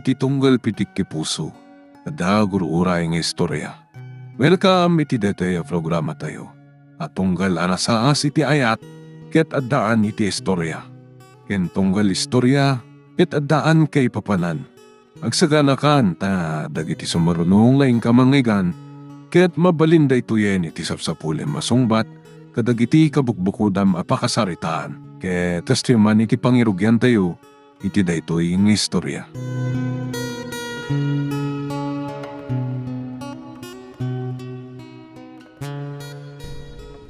iti tunggal pitik ki puso. Kada guru-uray nga istorya. Welcome iti dete programa tayo. At tunggal anasaas iti ayat, ket addaan iti istorya. Ken tunggal istorya, ket addaan kay papanan. Agsaganakan ta dagiti sumarunong laing kamangigan, ket mabalinda ituyen iti sapsapulem masungbat, kadagiti kabukbukudam apakasaritaan. Ket testiman iti pangirugyan tayo, iti daytoy nga istorya.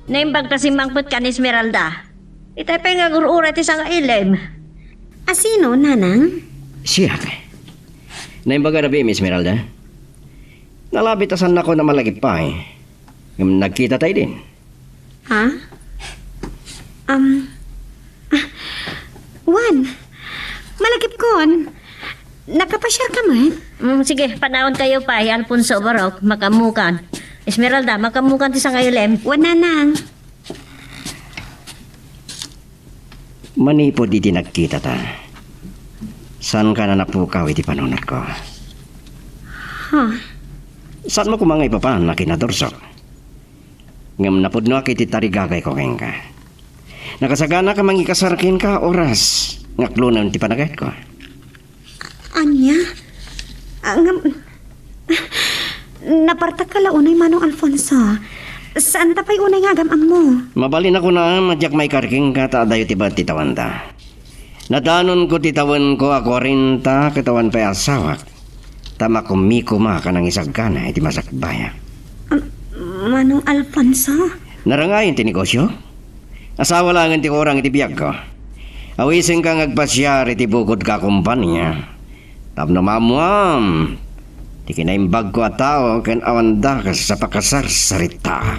Naimbag ta si Mangput ka ni Esmeralda. Itay pa nga gurura ti sang ilem. Asino, nanang? Siya. Naimbaga na ba, Miss Esmeralda? Nalabitasan ako na malagip pa eh. Nagkita tayo din. Ha? Juan, malagip kon. Nakapasyal ka man? Sige, panahon kayo pa, Alfonso Barok, makamukan. Esmeralda, makamukan ti sang ilem. Juan, nanang. Manipod iti nagkita ta. Saan ka na napukaw iti panunat ko? Saan mo kumangay pa pa na kinadorsok? Ngam napudno iti tarigagay ko keng ka. Nakasagana ka mangikasarkin ka oras. Ngaklunan ti panagayat ko. Anya? Napartak ka launay Manong Alfonso. Saan tapay unay nga gamang mo? Mabalin ako na madyak may karking ka taadayo ti ba't titawan ta. Nadanon ko titawan ko ako rin ta katawan pa'y asawak. Tama kumikuma ka ng isagana iti masakbaya. Manong Alfonso? Narangayin ti negosyo? Asawa lang ti orang iti biyag ko. Awisin kang agpasyar iti bukod ka kumpanya. Tapno mamuam. Di kinaimbag ko at tao ken awanda ka sa pakasar sarita.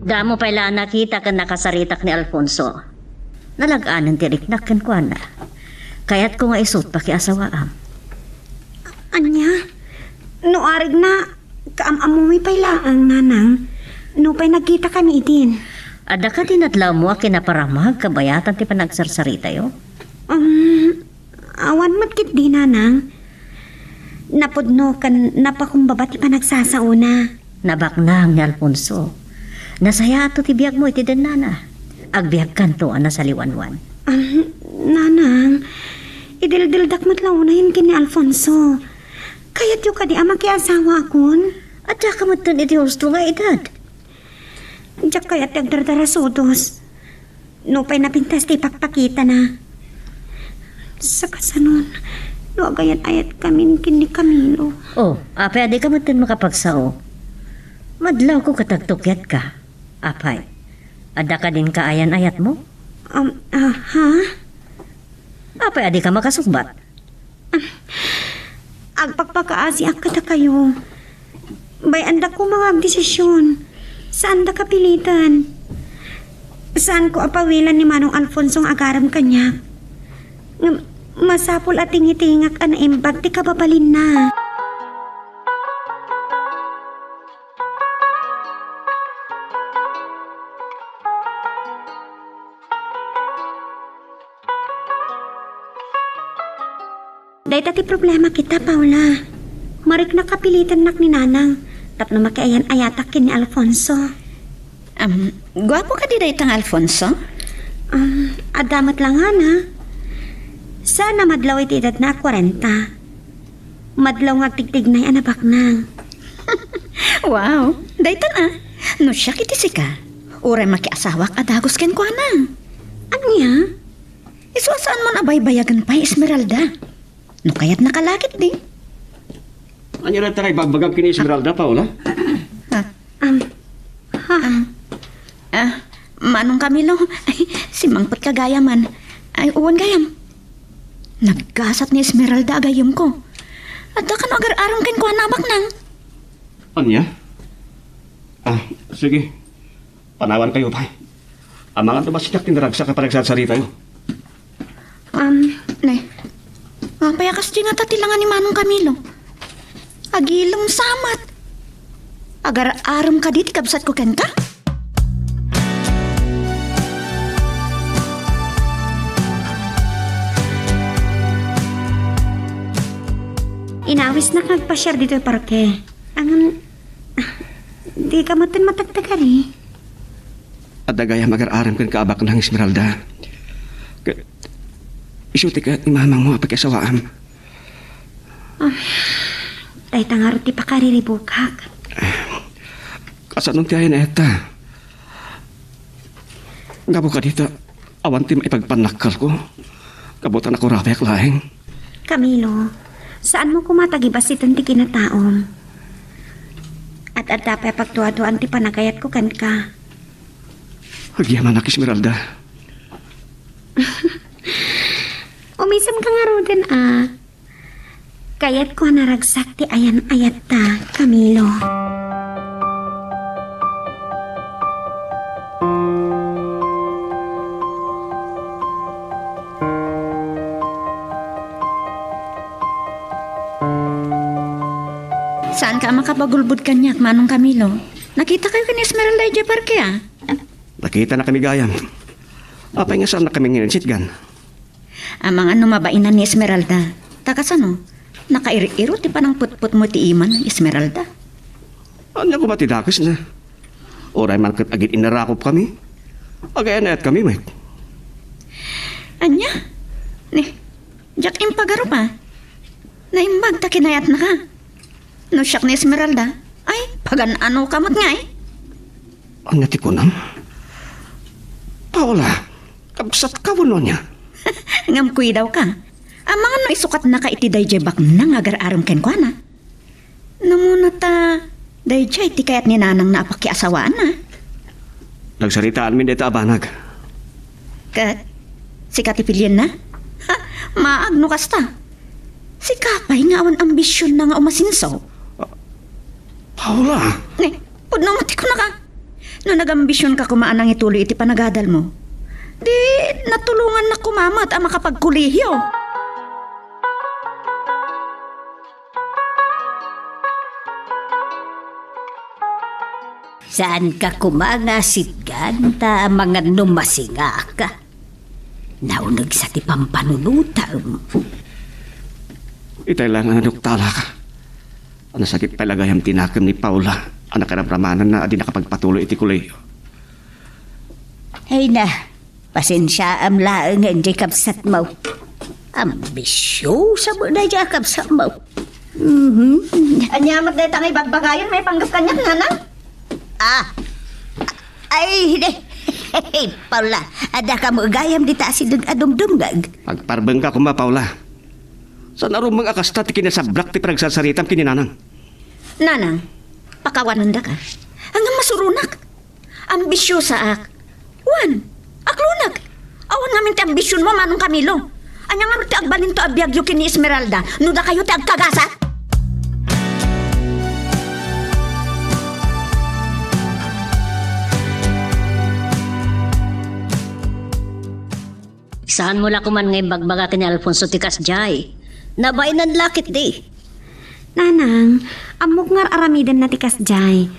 Damo pala nakita ka nakasaritak ni Alfonso. Nalagaan ng tiriknak ken kuana. Kaya't ko nga isot pakiasawaam. Anya? No arig na kaamamoy pa'y laang nanang. No pa'y nagkita kami itin. Ada ka tinatlaw mo kinaparamag kabayatan ti panagsarsarita yo? Awan matkit di nanang. Napudno kan napakumbaba ti panagsasauna. Nabaknang ni Alfonso. Nasaya ato ti biyag mo iti den nana. Agbiag kanto ana sa liwanwan. Nanang, idildildak matlauna kin ni Alfonso. Kaya't yung kadi ama kaya asawa akon. At saka mo iti husto nga edad. Diyak kaya't nagdardarasudos. No pa'y napintas ti pakpakita na. Sa kasanon, no agayan ayat kami kin ni Camilo. Apay adi ka mo makapagsao. Madlaw ko katagtukyat ka. Apay, ada ka din kaayan ayat mo? Ha? Apay adi ka makasukbat. Agpagpakaasi akata kayo. Bay anda ko mga desisyon. Saan da kapilitan? Saan ko apawilan ni Manong Alfonso ang agaram kanya? Masapul at tingitingak ang naimbag ti kababalin na. Dahil tati problema kita, Paula. Marik na kapilitan nak ni Nanang. Tapno makiayan ayatak kin ni Alfonso. Gwapo ka di daytang Alfonso? Adamat lang na. Sana madlaw iti edad na 40. Madlaw nga tigtignay anabak nang. Wow, daytan No siya kiti sika. Uray makiasawak adagos ken ko anang. Anya? Isuasaan mo na baybayagan pa Esmeralda. No kaya't nakalakit di. Ano rin tayo bagbagag kini Esmeralda, Paula? Manong Camilo, si Mangput kagaya man. Ay, uwan gayam. Naggasat ni Esmeralda agayam ko. At kan agar-arang ken ko anabak nang. Anya? Sige. Panawan kayo, pa. Ang mga dumasiyak tinaragsa ka panagsasarita yun. Payakas di nga tatilangan ni Manong Camilo. Agilong samat. Agar aram ka di kabsat ko ken ka? Inawis na nagpasyar dito yung parke. Ang... Di ka matan matagtagan eh. At dagaya mag-araram kan kaabak ng Esmeralda. Isyuti ka ni mamang mo pagkasawaan. Tay tangarot ti pakariribukak. Kasanong tiyayan eta. Gabo ka dito. Awan ti maipagpanakal ko. Kabutan ako rapiak lahing. Camilo, saan mo kumatagibas itong ti kinataom? At tapay pagtuwa-tuwaan ti panagayat ko kan ka. Agyaman ako, Esmeralda. Umisam ka nga roden Kayat ko naragsak ti ayan-ayat ta, Camilo. Saan ka makapagulbud kanyak, Manong Camilo? Nakita kayo kani Esmeralda dya parke Nakita na kami gayam. Apay nga saan na kami nginansitgan. Ang mga numabainan ni Esmeralda. Takas ano? Nakairi-iro ti panang putput mo ti iman ng Esmeralda. Ano ko ba tidakis na? Oray man kat agit inarakop kami. Agayan na at kami, mate. Anya? Ni, Jack impagaro pa. Naimbag ta kinayat na ka. No siyak ni Esmeralda. Ay, pagan-ano kamot nga eh. Ang nati ko nam? Paula, kabsat ka wano niya. Ngamkuy daw ka. Ang mga no isukat na ka iti dayjay bak nang agar-aram ken kwa na. Namuna ta, dayjay ti kayat ni nanang na apakiasawaan na. Nagsaritaan min dito abanag. Kat, si katipilyan na? Ha, maagno kasta. Si kapay nga awan ambisyon na nga umasinsaw. Paula! Ne, pudno mati ko na ka. No nagambisyon ka kumaan ang ituloy iti panagadal mo. Di, natulungan na kumamat ang makapagkulihiyo. Saan ka kumangasitgan ta mga numasinga ka? Naunag sa ti pampanunutam. Itay lang na nuktala ka. Ang sakit talaga yung tinakam ni Paula. Ang nakaramanan na di nakapagpatuloy iti kuleyo. Ay na, pasensya am laeng nga hindi kapsat mo. Ambisyo sa mo na dyan kapsat mo. Anyamat na itang ibagbagayon, may panggap kanya, nanang. Ay, hindi. Hey, Paula, ada ka mo gayam di tasidog adumdumgag. Pagparbeng ka kuma, Paula. Saan arong mga akasta ti kinasabrak ti panagsasaritam kininanang? Nanang, pakawanan da ka. Hanggang masurunak. Ambisyosa ak. Wan, aklunak. Awan namin ti ambisyon mo, Manong Camilo. Anya nga ti agbalin to abiyagyo kini Esmeralda. Nuda kayo ti agkagasat. Saan mo la kuman ngay bagbaga ni Alfonso Tikas Jay? Nabainan lakit di. Nanang, amok nga aramidan na tikas jay.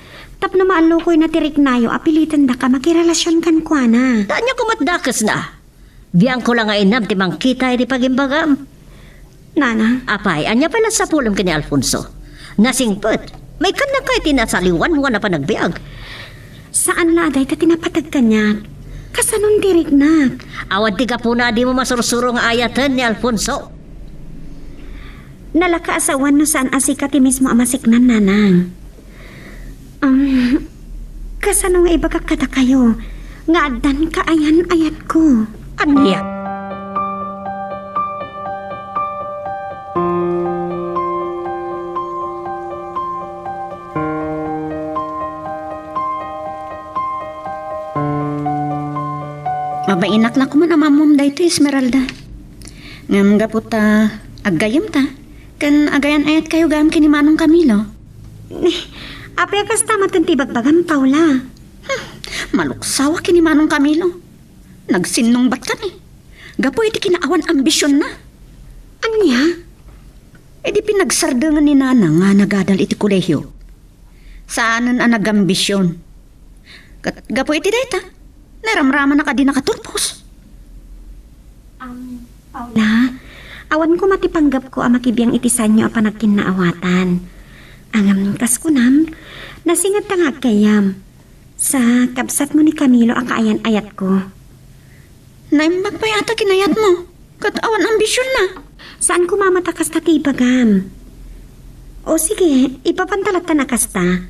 Tapno maalukoy na tirik nayo, apilitan da ka makirelasyon kan kwa na. Tanya kumatdakas na. Biyang ko lang nga inam ti mangkita di pagimbagam. Nanang, Apay, anya pala sa pulong kini Alfonso. Nasingpet, may kanakay tinasaliwan mo na pa nagbiag. saan laday ta tinapatag kanya? Kasanon tirik na. Awad ti ka po na di mo masursurong ayatan ni Alfonso. Nalakaasawan no saan asika ti mismo amasiknan nanang. Kasano nga iba kakata kayo? Nga adan ka ayan-ayat ko. Anya? Mabainak na ko man amamom da ito, Esmeralda. Ngam ga po ta, agayam ta. Kan agayan ayat kayo gam kini Manong Camilo. Apay kas tama tibag-bagam, Paula. Maluksawa kini Manong Camilo. Nagsinong bat ka ni. Gapo iti kinaawan ambisyon na. Anya? E di pinagsardangan ni Nana nga nagadal iti kolehiyo. Saanan ang nagambisyon? Gapo iti dayta. Naramraman na ka di nakaturpos. Paula, awan awan ko matipanggap ko ang makibiyang itisan nyo apan nagkinaawatan. Angam kas kunam, nasingat ka nga kayam. Sa kabsat mo ni Camilo ang kaayan-ayat ko. Naimbag pa yata kinayat mo. Katawan ambisyon na. Saan ko mamatakas ta tibagam? O sige, ipapantalatan na kasta.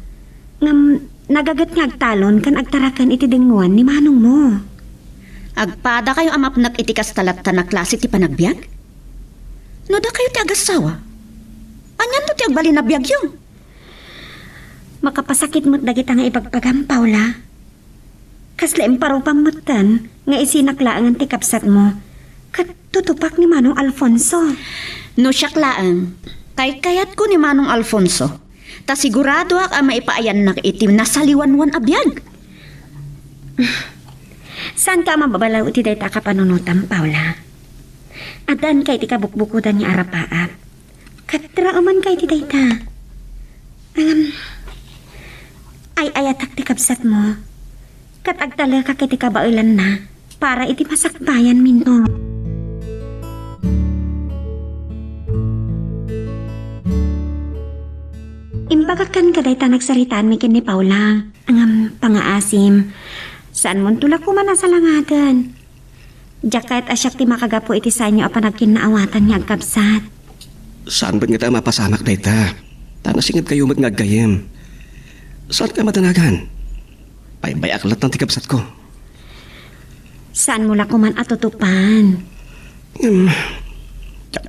Ngam, nagagat nga agtalon kan agtarakan iti denguan ni manong mo. Agpada kayo amapnak iti kastalatan na klase ti panagbiag? No da kayo ti agasawa? Anyan to ti agbali na biag yung? Makapasakit mo't dagit nga ipagpagam, Paula. Kaslaim parupang matan nga isinaklaan ti kapsat mo. Kat tutupak ni Manong Alfonso. No siyaklaan, kayat ko ni Manong Alfonso. Ta sigurado ak ang maipaayan na itim na saliwanwan abiyag. Saan ka mababalaw iti dayta ka panunutam, Paula? Adan kay ti kabukbukudan ni Arapaap. Katraaman kay ti dayta. Ay ayatak ti kapsat mo. Kat agtala ka kay ti kabailan na para iti masakbayan minto. Imbagakan ka dayta nagsaritaan mi ken ni Paula. Ang pangaasim. Saan mo tulak ko man sa langadan? Diyak kahit asyak ti makagapo iti sanyo apan nagkinaawatan niya agkabsat. Saan ba't nga tayo mapasamak dayta? Tanasingad kayo magnagayem. Saan ka matanagan? Bay aklat ng tikabsat ko. Saan mo ko man atutupan?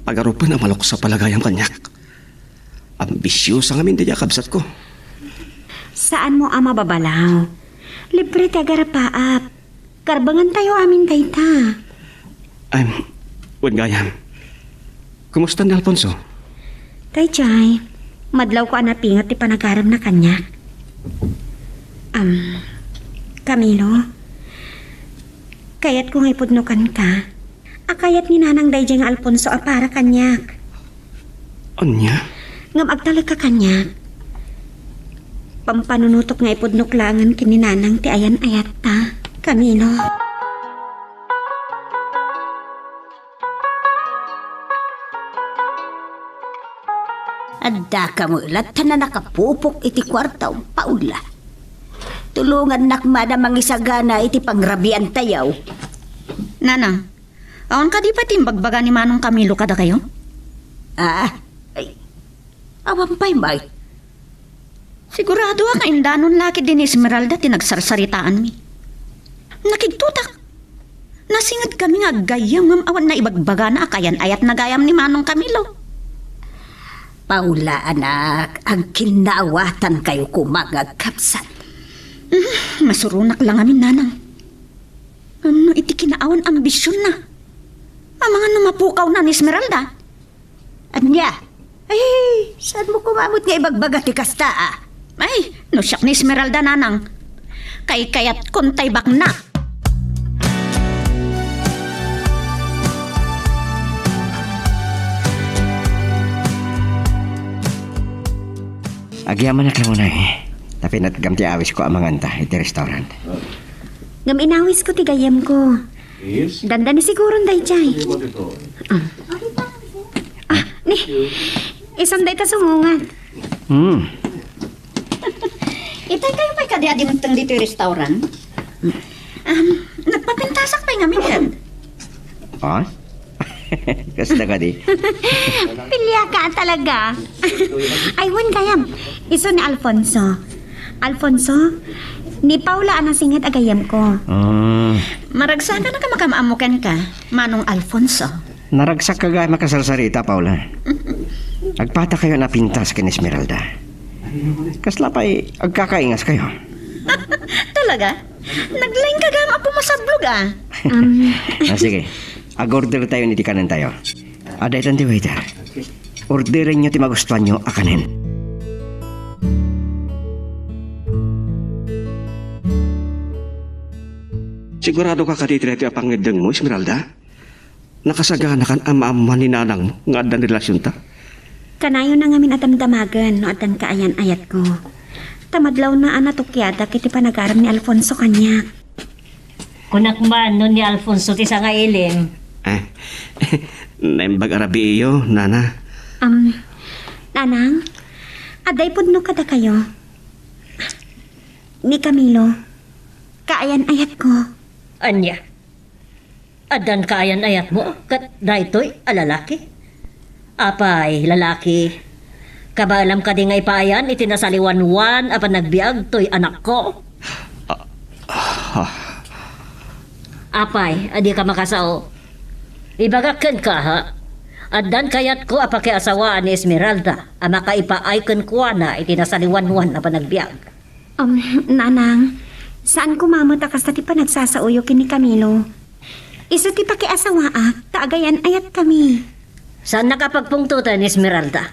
Pagarupan ang malok sa palagayang kanyak. Ambisyos ang amin di kabsat ko. Saan mo ama babalaw? Libre ti agarapaap. Karbangan tayo amin dayta. Huwag gayam. Kumusta ni Alfonso? Tay, madlaw ko anapingat ti panagaram na kanyak. Camilo, kayat ko ngay pudnukan ka. Akayat ni nanang dayjay nga Alfonso a para kanyak. Anya? Ngam agtalag ka kanyak. Pampanunutok nga ipudnuklangan kininanang ti ayan-ayat ta, Camilo. Adda ka mo ilat na nakapupok iti kwartaw, Paula. Tulungan nakmada mangisagana iti pangrabian tayaw. Nanang, awan ka di pa timbagbaga ni Manong Camilo kada kayo? Awan pa'y may. Sigurado ka indanon laki din ni Esmeralda tinagsarsaritaan mi. Nakigtutak. Nasingad kami nga gayam ngam awan na ibagbaga na akayan ayat na gayam ni Manong Camilo. Paula, anak, ang kinaawatan kayo kumagagkapsat. Masurunak lang amin, nanang. Ano iti kinaawan ambisyon na? Ang mga namapukaw na ni Esmeralda. Anya? Ay, saan mo kumamot nga ibagbaga ti kasta, ah? Ay, no siyak ni Esmeralda, nanang. Kayat kontay bakna. Agyaman na ka muna eh. Tapi natgamti awis ko ang manganta iti restaurant. Ngam inawis ko ti gayam ko. Yes? Danda ni siguro dayjay. Ni. Isang day ta sumungat. Itay kayo pa'y kadi-adi mong dito yung restaurant? Nagpapintasak pa'y nga minsan. Oh? Kasta ka di? Pilya ka talaga. Aywan kayam. Iso ni Alfonso. Alfonso, ni Paula ang nasingit agayam ko. Maragsaga na ka makamaamukan ka, Manong Alfonso. Naragsak ka ga makasarsarita, Paula. Agpata kayo na pintas kin Esmeralda. Kasla pa'y agkakaingas kayo. Talaga? Naglaing ka gama po masablog ah. Sige. Ag-order tayo ni kanan tayo. Ada itan ti waiter. Orderin nyo ti magustuhan nyo akanin. Sigurado ka katitreto ang pangedeng mo, Esmeralda? Nakasagana kan ama-ama ni nanang mo nga adan relasyon ta? Kanayo na ngamin atamdamagan no atan kaayan-ayat ko. Tamadlaw na anatukyada kiti panagaram ni Alfonso kanya. Kunak man nun ni Alfonso ti sa nga ilim. Naimbag arabi iyo, nana. Nanang, aday pudno kada kayo. Ni Camilo, kaayan ayat ko. Anya, adan kaayan ayat mo, kat daytoy alalaki. Apay, lalaki. Kabalam ka di nga ipayan, itinasaliwan-wan, apan nagbiag, to'y anak ko. Apay, adi ka makasao. Ibagakan ka, ha? Adan kayat ko apake asawaan ni Esmeralda, ang makaipaay kan kuwa na itinasaliwan-wan apan nagbiag. Nanang, saan kumamot akas na ti pa nagsasauyo kini Camilo? Isa ti pakiasawaak, taagayan ayat kami. Saan nakapagpungtutan ni Esmeralda?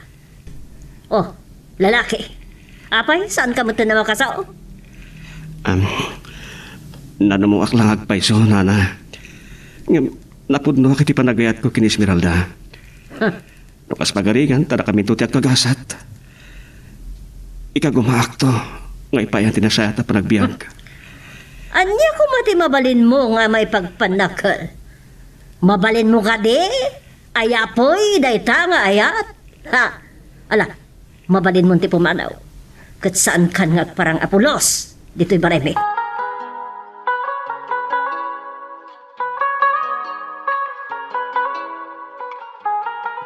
Oh, lalaki. Apay, saan ka mo na makasao? Nanamuak lang agpaiso, nana. Napudno kiti panagayat ko kini Esmeralda. Nukas pagarigan, tada kami tuti at kagasat. Ikagumaak to, nga ipayan tinasayat na panagbiag. Anya ko mati mabalin mo nga may pagpanakal. Mabalin mo ka di? Ayapoy, dayta nga ayat. Ha, ala, mabalin mo ti pumanaw. Kat saan kan nga parang Apulos, dito'y bareme.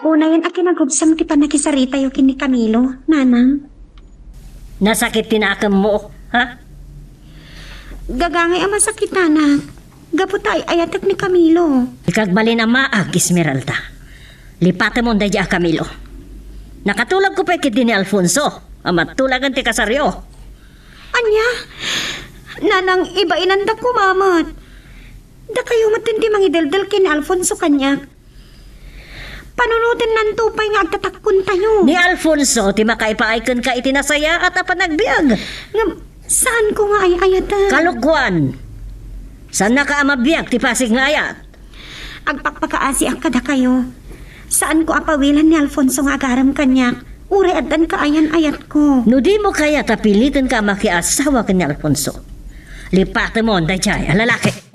Una yan akinagubsam ti pa nakisarita yung kini Camilo, nanang. Nasakit tinakam mo, ha? Gagangay ang masakit, anak. Gaputay ayatak ni Camilo. Ikagbalin ang maag, Esmeralda. Lipatan mo daya Camilo. Nakatulag ko pa ikit din ni Alfonso. Amat tulagan ti kasaryo. Anya, nanang iba inandak ko, mamat. Da kayo matindi mangidaldal kini Alfonso kanyak. Panunutin ng tupay nga agtatakon tayo. Ni Alfonso, ti makaipaaykan ka itinasaya at apan nagbiag. Saan ko nga ay ayata? Kalugwan. Saan na ka amabiyag ti pasig nga ayat? Agpakpakaasi ang kada kayo. Saan ko apawilan ni Alfonso nga agaram kanyak? Uri adan ka ayan ayat ko. No di mo kaya tapilitan ka makiasawa ka ni Alfonso. Lipatan mo ang dayjay, ang lalaki.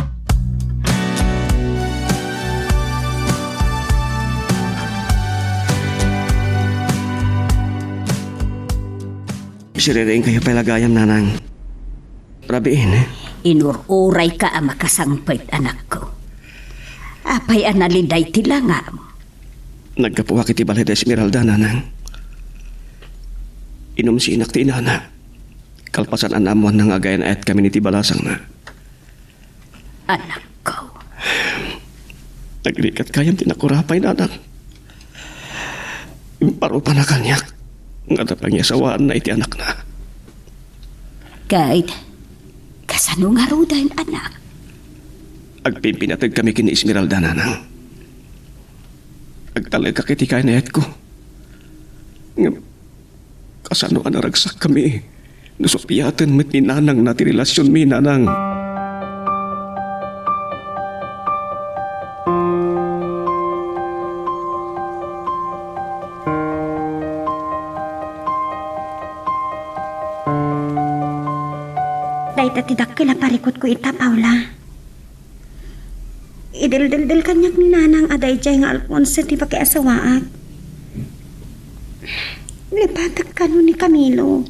Sirirain kayo palagayam, nanang. Rabiin, Inururay ka ang makasangpit, anak ko. Apay analiday tila nga mo. Nagkapuwa kiti balay da Esmeralda, nanang. Inom si inak ti inana. Kalpasan anamuan ng agayan at kami ni tibalasang na. Anak ko. Nagrikat kayam tinakurapay, nanang. Imparo pa na kanyak. Nga na pangyasawaan na iti anak na. Kahit kasano nga rudan, anak. Agpimpinatag kami kini Esmeralda, nanang. Agtalag ka kiti kainayat ko. Nga, kasano ka naragsak kami. Nusupiyatan met ni nanang na ti relasyon mi, nanang. Dahit atidak kila parikot ko ita, Paula. Idildildil kanyak ni nanang aday jay nga Alfonso ti pakiasawaat. Lipatak ka no ni Camilo.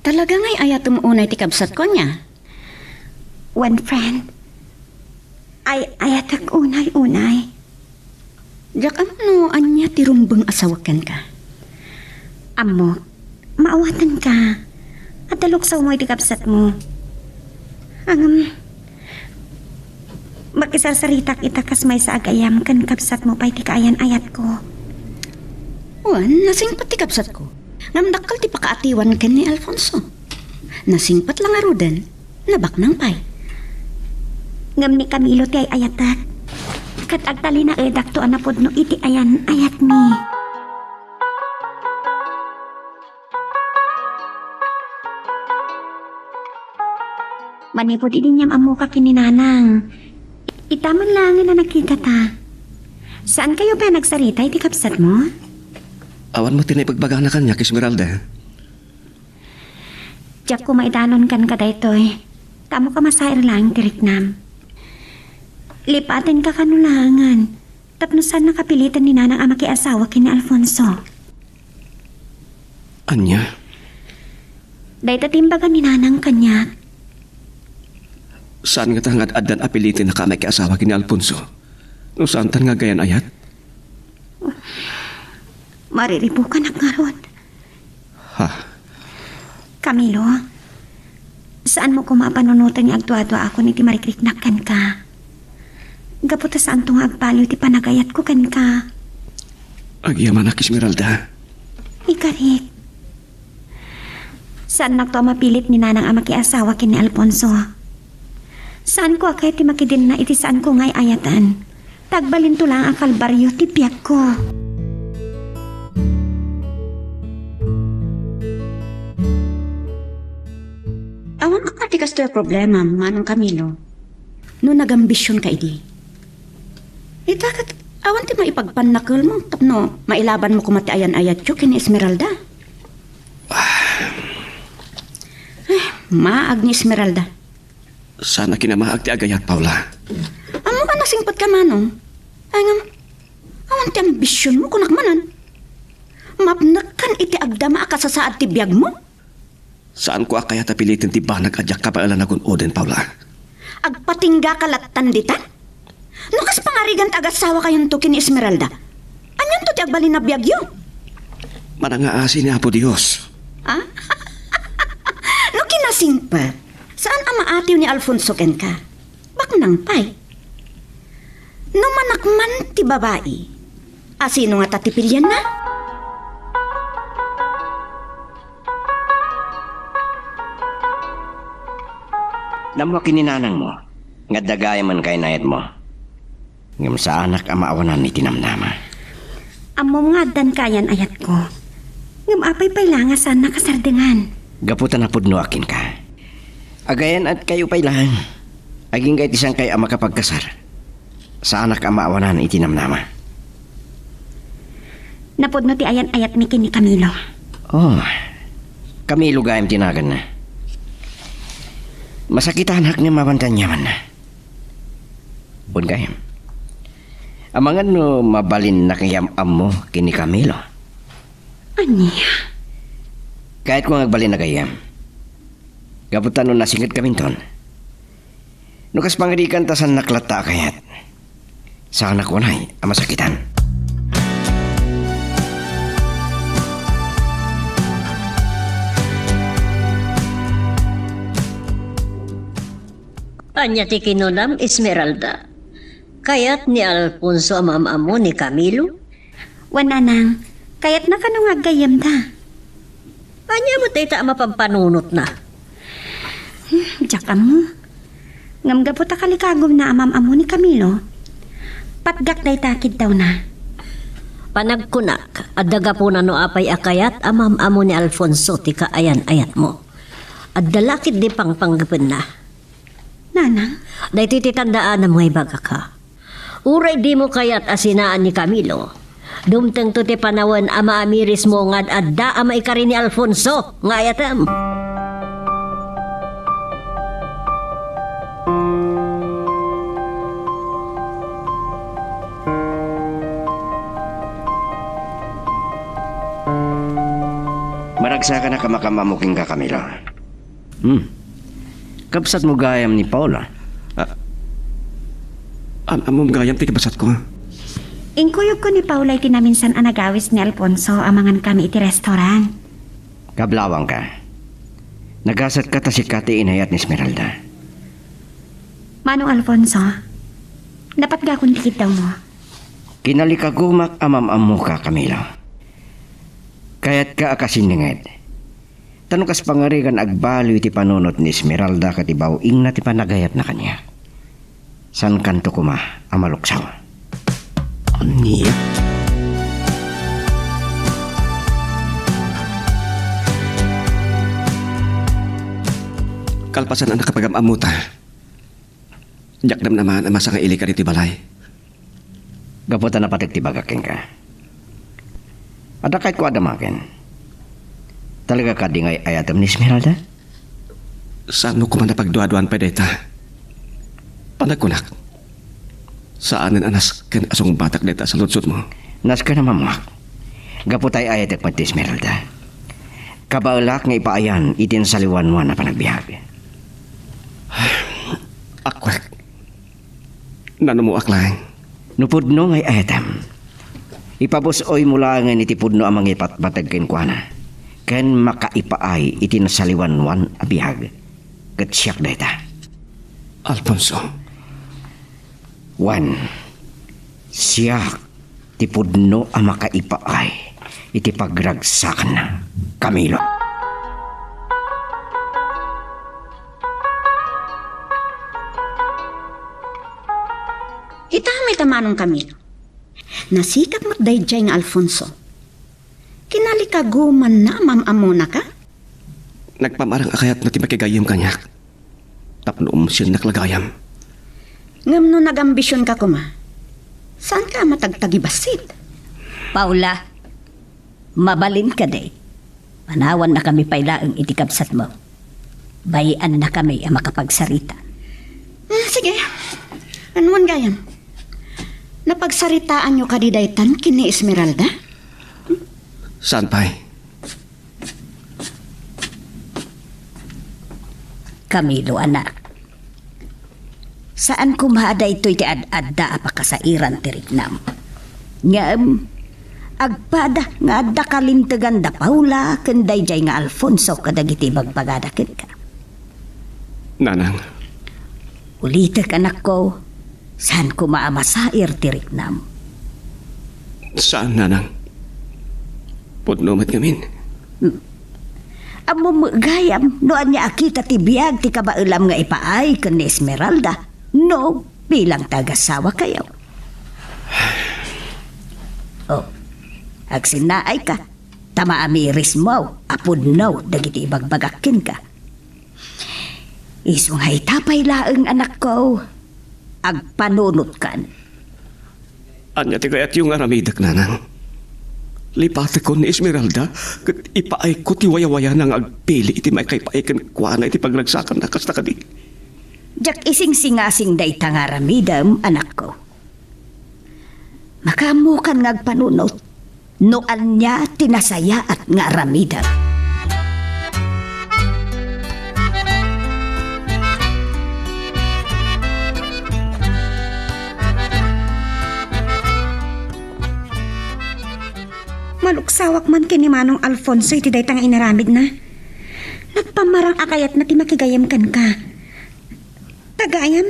Talaga nga'y ayat umuunay ti kabsat ko niya. One friend. Ayatak unay-unay. Diyak ano, anya ti rumbang asawakan ka. Amo, maawatan ka. At daluksaw mo iti kapsat mo. Makisarsaritak itakas may sa agayam kan kapsat mo pa iti kaayan ayat ko. Wan, nasingpat ti kapsat ko. Namdakal ti pakaatiwan ken ni Alfonso. Nasingpat lang arudan, nabak nang pay. Ngam ni Camilo ti ay ayatak. Kat agtali na edak to anapod no iti ayan ayat mi. Manipod idinyam amuka kininanang. Itaman lang na nakita ta. Saan kayo pa nagsarita iti kapsat mo? Awan mo tinay pagbaga na kanya, Esmeralda. Diyak ko maitanon kan ka daytoy. Tamo ka masair lang tiriknam. Lipatin ka kanulangan. Tapno saan nakapilitan ni Nanang ang makiasawa kini Alfonso. Anya? Dahil tatimbagan ni Nanang kanya. Saan nga tangad adan apilitin na kamay asawa kini Alfonso? No saan tan nga gayan ayat? Mariribukan ang ngaron. Ha? Camilo, saan mo ko mapanunutan yung agtua-tua ako ni ti marikriknakan ka? Gaputa saan tong agpaliw ti panagayat ko kan ka? Agyaman ak Esmeralda. Ikarit. Saan nakto mapilit ni Nanang ang makiasawa kini Alfonso? Saan ko akay ti makidin na iti saan ko ngay ayatan? Tagbalin to lang ang kalbaryo ti piyak ko. Awan ka pati kasto yung problema, manong Camilo. No nagambisyon ka idi. Itakat, awan ti maipagpanakil mo, tapno, mailaban mo kumati ayan-ayat yo kini Esmeralda. Ay, maag ni Esmeralda. Sana kinamaag ti agayat, Paula. Amo ka nasingpat ka manong? Ay nga, awan ti ambisyon mo kunakmanan. Mapnakan iti agdama ka sa saad ti biyag mo. Saan ko akaya tapilitin ti banag adyak kabailan akong Oden, Paula? Agpatingga kalatan dita? Nukas pangarigan tagasawa kayon to kini Esmeralda. Anyan to ti agbalin na biyagyo? Manangaasi ni Apo Dios. Ah? No kinasing pa, saan ang maatiw ni Alfonso ken ka? Baknang pay. No manakman ti babae, asino nga tatipilyan na? Namo kininanang mo, nga dagay man kay nayat mo. Ngam sa anak ang maawanan ni tinamnama. Amo nga dan kayan ayat ko. Ngam apay pailanga saan nakasardengan. Gaputan na pudno akin ka. Agayan at kayo pailangan. Aging kahit isang kayo ang makapagkasar. Sa anak ang maawanan itinamnama. Napudno ti ayan ayat mi kini Camilo. Oh, kami lugayam tinagan na. Masakitan hak ni mabantan yaman na. Pun kayam. Amangan no mabalin na kayam mo kini Camilo. Anya? Kahit kung agbalin na kayam. Gaputan no nasingit kaminton. Nukas pangirikan tasan naklata kayat. Sa anak ko na'y ang masakitan. Anya ti kinunam Esmeralda. Kayat ni Alfonso ang mamamo ni Camilo. Wananang, kayat na ka nung agayam ta. Anya mo tayo ta mapampanunot na. Diyak mo. Ngam gaputa kalikagom na amam amo ni Camilo. Patgak day takid daw na. Panagkunak, at daga po na no apay akayat amam amo ni Alfonso ti kaayan-ayat mo. At dalakid di pang panggapin na. Nanang? Dahil titandaan na mga ibaga ka. Uray di mo kayat asinaan ni Camilo. Dumteng to ti panawan ama amiris mo ngad adda ama ikari ni Alfonso nga ayatam. Maragsa ka na kamakamamuking ka, Camilo. Kapsat mo gayam ni Paula. Amom gayam ti kabasat ko. Ingkuyog ko ni Paula iti naminsan anagawis ni Alfonso amangan kami iti restoran. Kablawang ka. Nagasat ka ta si Kati inayat ni Esmeralda. Manong Alfonso, dapat gakon tikid daw mo. Kinalikagumak amam-amu ka, Camilo. Kayat ka akasininged. Tanong kas pangarigan agbalo iti panunot ni Esmeralda katibaw ing na ti panagayat na kanya. San kanto kuma amaluksaw. Aniya? Kalpasan ang nakapag-amuta. Jakdam naman ang masang ili ka iti balay. Gaputan na patik ti bagaking ka. Ada kahit ko adamakin. Talaga ka di ngay ayatam ni Esmeralda? Saan mo ko man napagduaduan pa deta? Panagkunak. Saanan anas kan asong batak deta sa lutsot mo? Nas ka na mamuak. Gaputay ayat at pati Esmeralda. Kabaulak nga ipaayan itin sa liwanwan na panagbihabi. Akwek. Nanumuak lang. Nupudno ngay ayatam. Ipabusoy mula nga nitipudno ang mga ipatbatag kinkwana. Ken makaipaay itin sa liwanwan abihag. Katsyak deta. Alfonso. Wan. Siyak tipudno ang makaipaay iti pagragsakan na Camilo. Itamay tamanong Camilo. Nasikap mo't dayjay nga Alfonso. Kinalikaguman na mamamuna ka? Nagpamarang akayat na ti makigayam kanyak. Tapnoom siya naklagayam. Ngam no nagambisyon ka kuma. Saan ka matagtagibasit? Paula, mabalin ka day. Manawan na kami pailaang itikabsat mo. Bayan na kami ang makapagsarita. Sige, anuan gayam? Napagsaritaan nyo kadidaytan kini Esmeralda? Saan pa'y? Camilo, anak. Saan kumada ito'y ti ad-adda apakasairan tiriknam? Ngam, agpada nga adda kalintagan da Paula kanday jay nga Alfonso kadagiti bagbagadakin ka. Nanang. Ulitek anak ko, saan ko maamasair tiriknam? Saan, Nanang? Pudnomat ngamin. Amo gayam, noan niya akita ti biyag ti kabailam nga ipaay kan ni Esmeralda. No, bilang tagasawa kayo. Oh, agsinaay ka. Tama amiris mo, apod no, dagiti ibagbagakin ka. Isungay tapay laeng anak ko. Agpanunot kan. Anya ti kayat yung aramidak, Nanang. Lipate ko ni Esmeralda, kat ipaay ko ti waya-waya nang agpili iti may kay paaikan kwa na iti pagragsakan na kasta kadi. Jak ising singasing day tangaramidam, anak ko. Makamukan ngagpanunot, noan niya tinasaya at ngaramidam. Maluksawak man kini Manong Alfonso iti daytang inaramid na. Nagpamarang akayat na ti makigayam kan ka. Tagayam,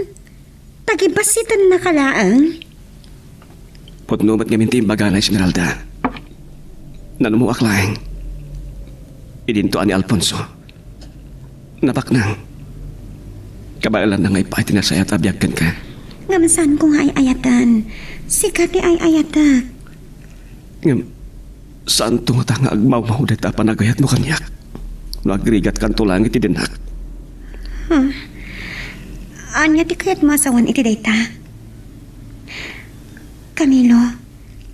tagibasitan na kalaang. Pudnomat ngamin ti imbaga na Esmeralda. Nanumuak lang. Idintuan ni Alfonso. Napaknang. Kabailan na nga ipay tinasaya at abiyagkan ka. Ngamsan kong ay-ayatan. Sikat ti ay-ayatak. Ngam, saan tungata nga agmaw-maw deta panagayat mo kanyak? No agrigat kan tulang iti dinak. Anya ti kayat masawan iti dayta. Camilo,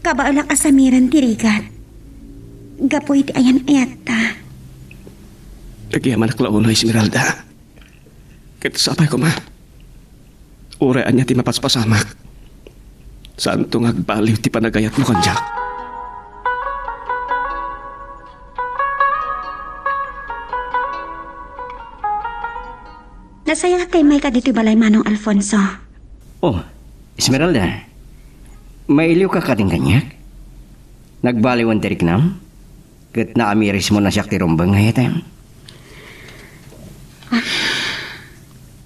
kabaalak asamiran ti rigat. Gapoy ti ayan-ayat ta. Nagyaman aklaon na Esmeralda. Kahit sapay ko ma. Uraan niya ti mapaspasamak. Saan tong agbaliw ti panagayat mo kanyak? Nasaya kay may kadito balay Manong Alfonso. Oh, Esmeralda. Mailiw ka kating kanyak? Nagbaliwan tiriknam? Kat naamiris mo na siya tirumbang ngayatam?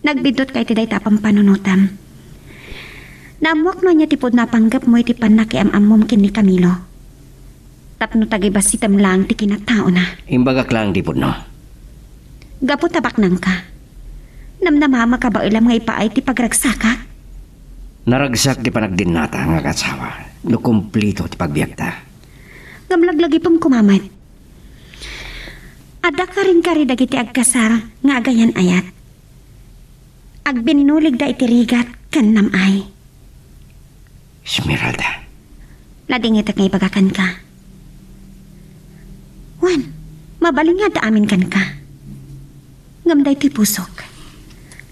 Nagbidot kay tiday tapang panunutam. Namuak no niya tipod napanggap mo iti panakiam-am mo kini Camilo. Tapno tagibas sitam lang ti kinatao na. Imbagak lang di po no. Gapo tabak nang ka. Namnamama ka ba ilam nga ipaay ti pagragsaka? Naragsak di panagdinata nga kasawa. No kumplito ti pagbiagta. Gamlaglagi pang kumamat. Ada ka rin kari dagiti agkasar nga agayan ayat. Agbinulig da iti rigat kan namay. Esmeralda. Lading itak nga ipagakan ka. Wan, mabaling nga da amin kan ka. Ngamday ti pusok.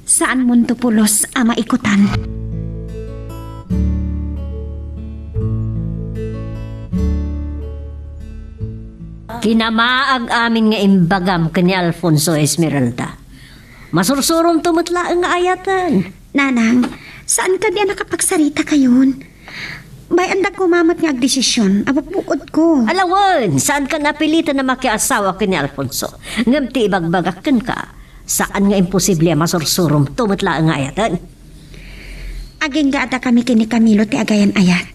Saan munto pulos ama ikutan? Kinamaag amin nga imbagam kani Alfonso Esmeralda. Masursuron tumutla ang ayatan. Nanang, saan ka diya nakapagsarita kayon? May andag kumamat nga agdesisyon, abapukod ko. Alawan, saan ka napilitan na makiasawa kini Alfonso? Ngam ti ibagbagakan ka. Saan nga imposible masursuron tumutla ang ayatan? Aging gaada kami kini Camilo ti agayan ayat.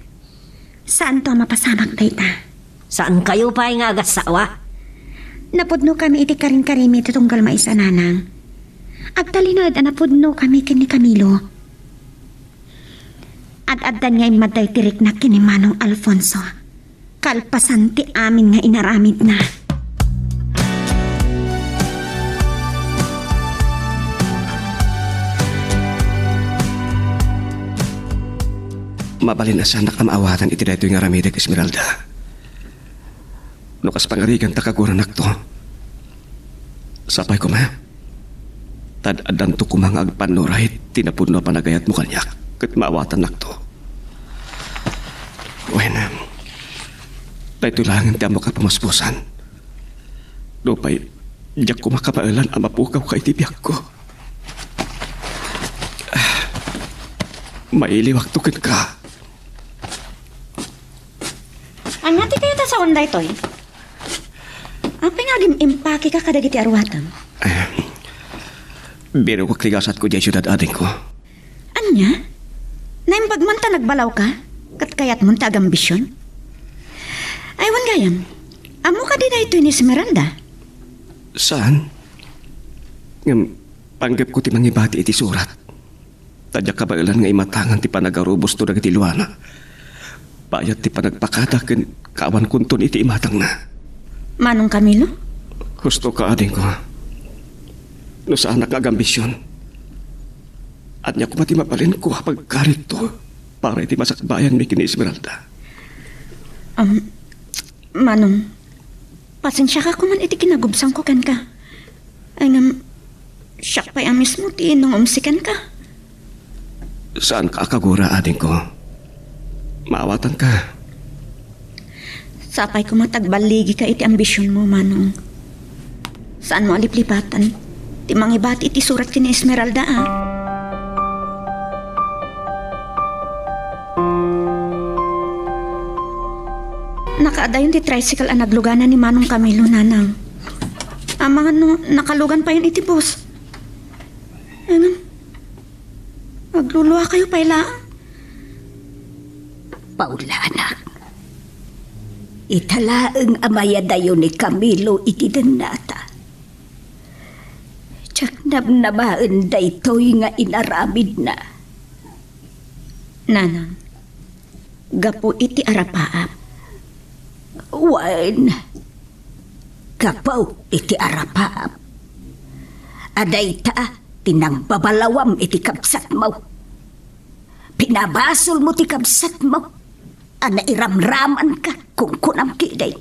Saan to mapasamak dayta? Saan kayo pa nga agasawa? Napudno kami iti karing-karimi ti tunggal maisa nanang. Agtalinod napudno kami kini Camilo. Ad-addan nga imaday tirik na kini Manong Alfonso. Kalpasan ti amin nga inaramid na. Mabalin na sana kamaawatan iti daytoy nga ramide Esmeralda. No kas pangarigan takagura nakto. Sapay ko ma. Tad-adan to kumang agpanurahit tinapudno panagayat mo kanyak ket maawatan nakto. Wena. Daytoy lang ti amo ka pamaspusan. Dopay jak kumakapailan ang mapukaw ka itibiyak ko. Mailiwaktukin ka. Anya ti kayo ta sa onday toy? Apa nga impake ka kadagiti arwatan? Biro ko kligasat ko dyan syudad ading ko. Anya? Naimbag man ta nagbalaw ka? Kat kayat mo ta agambisyon? Aywan gayam, amo ka di na ito ni Esmeralda? Saan? Ngam, panggap ko ti mangibati iti surat. Tadya kabailan nga imatangan ti panagarubos to dagiti luana. Bayat ti panagpakada ken kawan kunton iti imatang na. Manong Camilo? Gusto ka ading ko. No sa anak agambisyon. At niya kumati mapalin ko pagkarit to para iti masakbayan mi kini Esmeralda. Manong, pasensya ka kuman iti kinagubsang ko ken ka. Ay ngam, siya pa'y amis mo ti nung umsikan ka. Saan ka akagura ading ko? Maawatan ka. Sapay ko matagbaligi ka iti ambisyon mo, Manong. Saan mo aliplipatan? Ti mangibati iti surat kini Esmeralda, ah. Nakaadayon ti tricycle ang nagluganan ni Manong Camilo, Nanang. Ang mga nakalugan pa yun iti boss. Ano? Magluluwa kayo paila. Paula, anak. Italaang amaya dayo ni Camilo iti danata. Tsak nabnabaan daytoy nga inaramid na. Nanang, gapo iti arapaap. Wan, kapaw iti arapaap. Aday ta, tinangbabalawam iti kabsat mo. Pinabasol mo ti kabsat mo. Ana iramraman ka kung kunam kiday.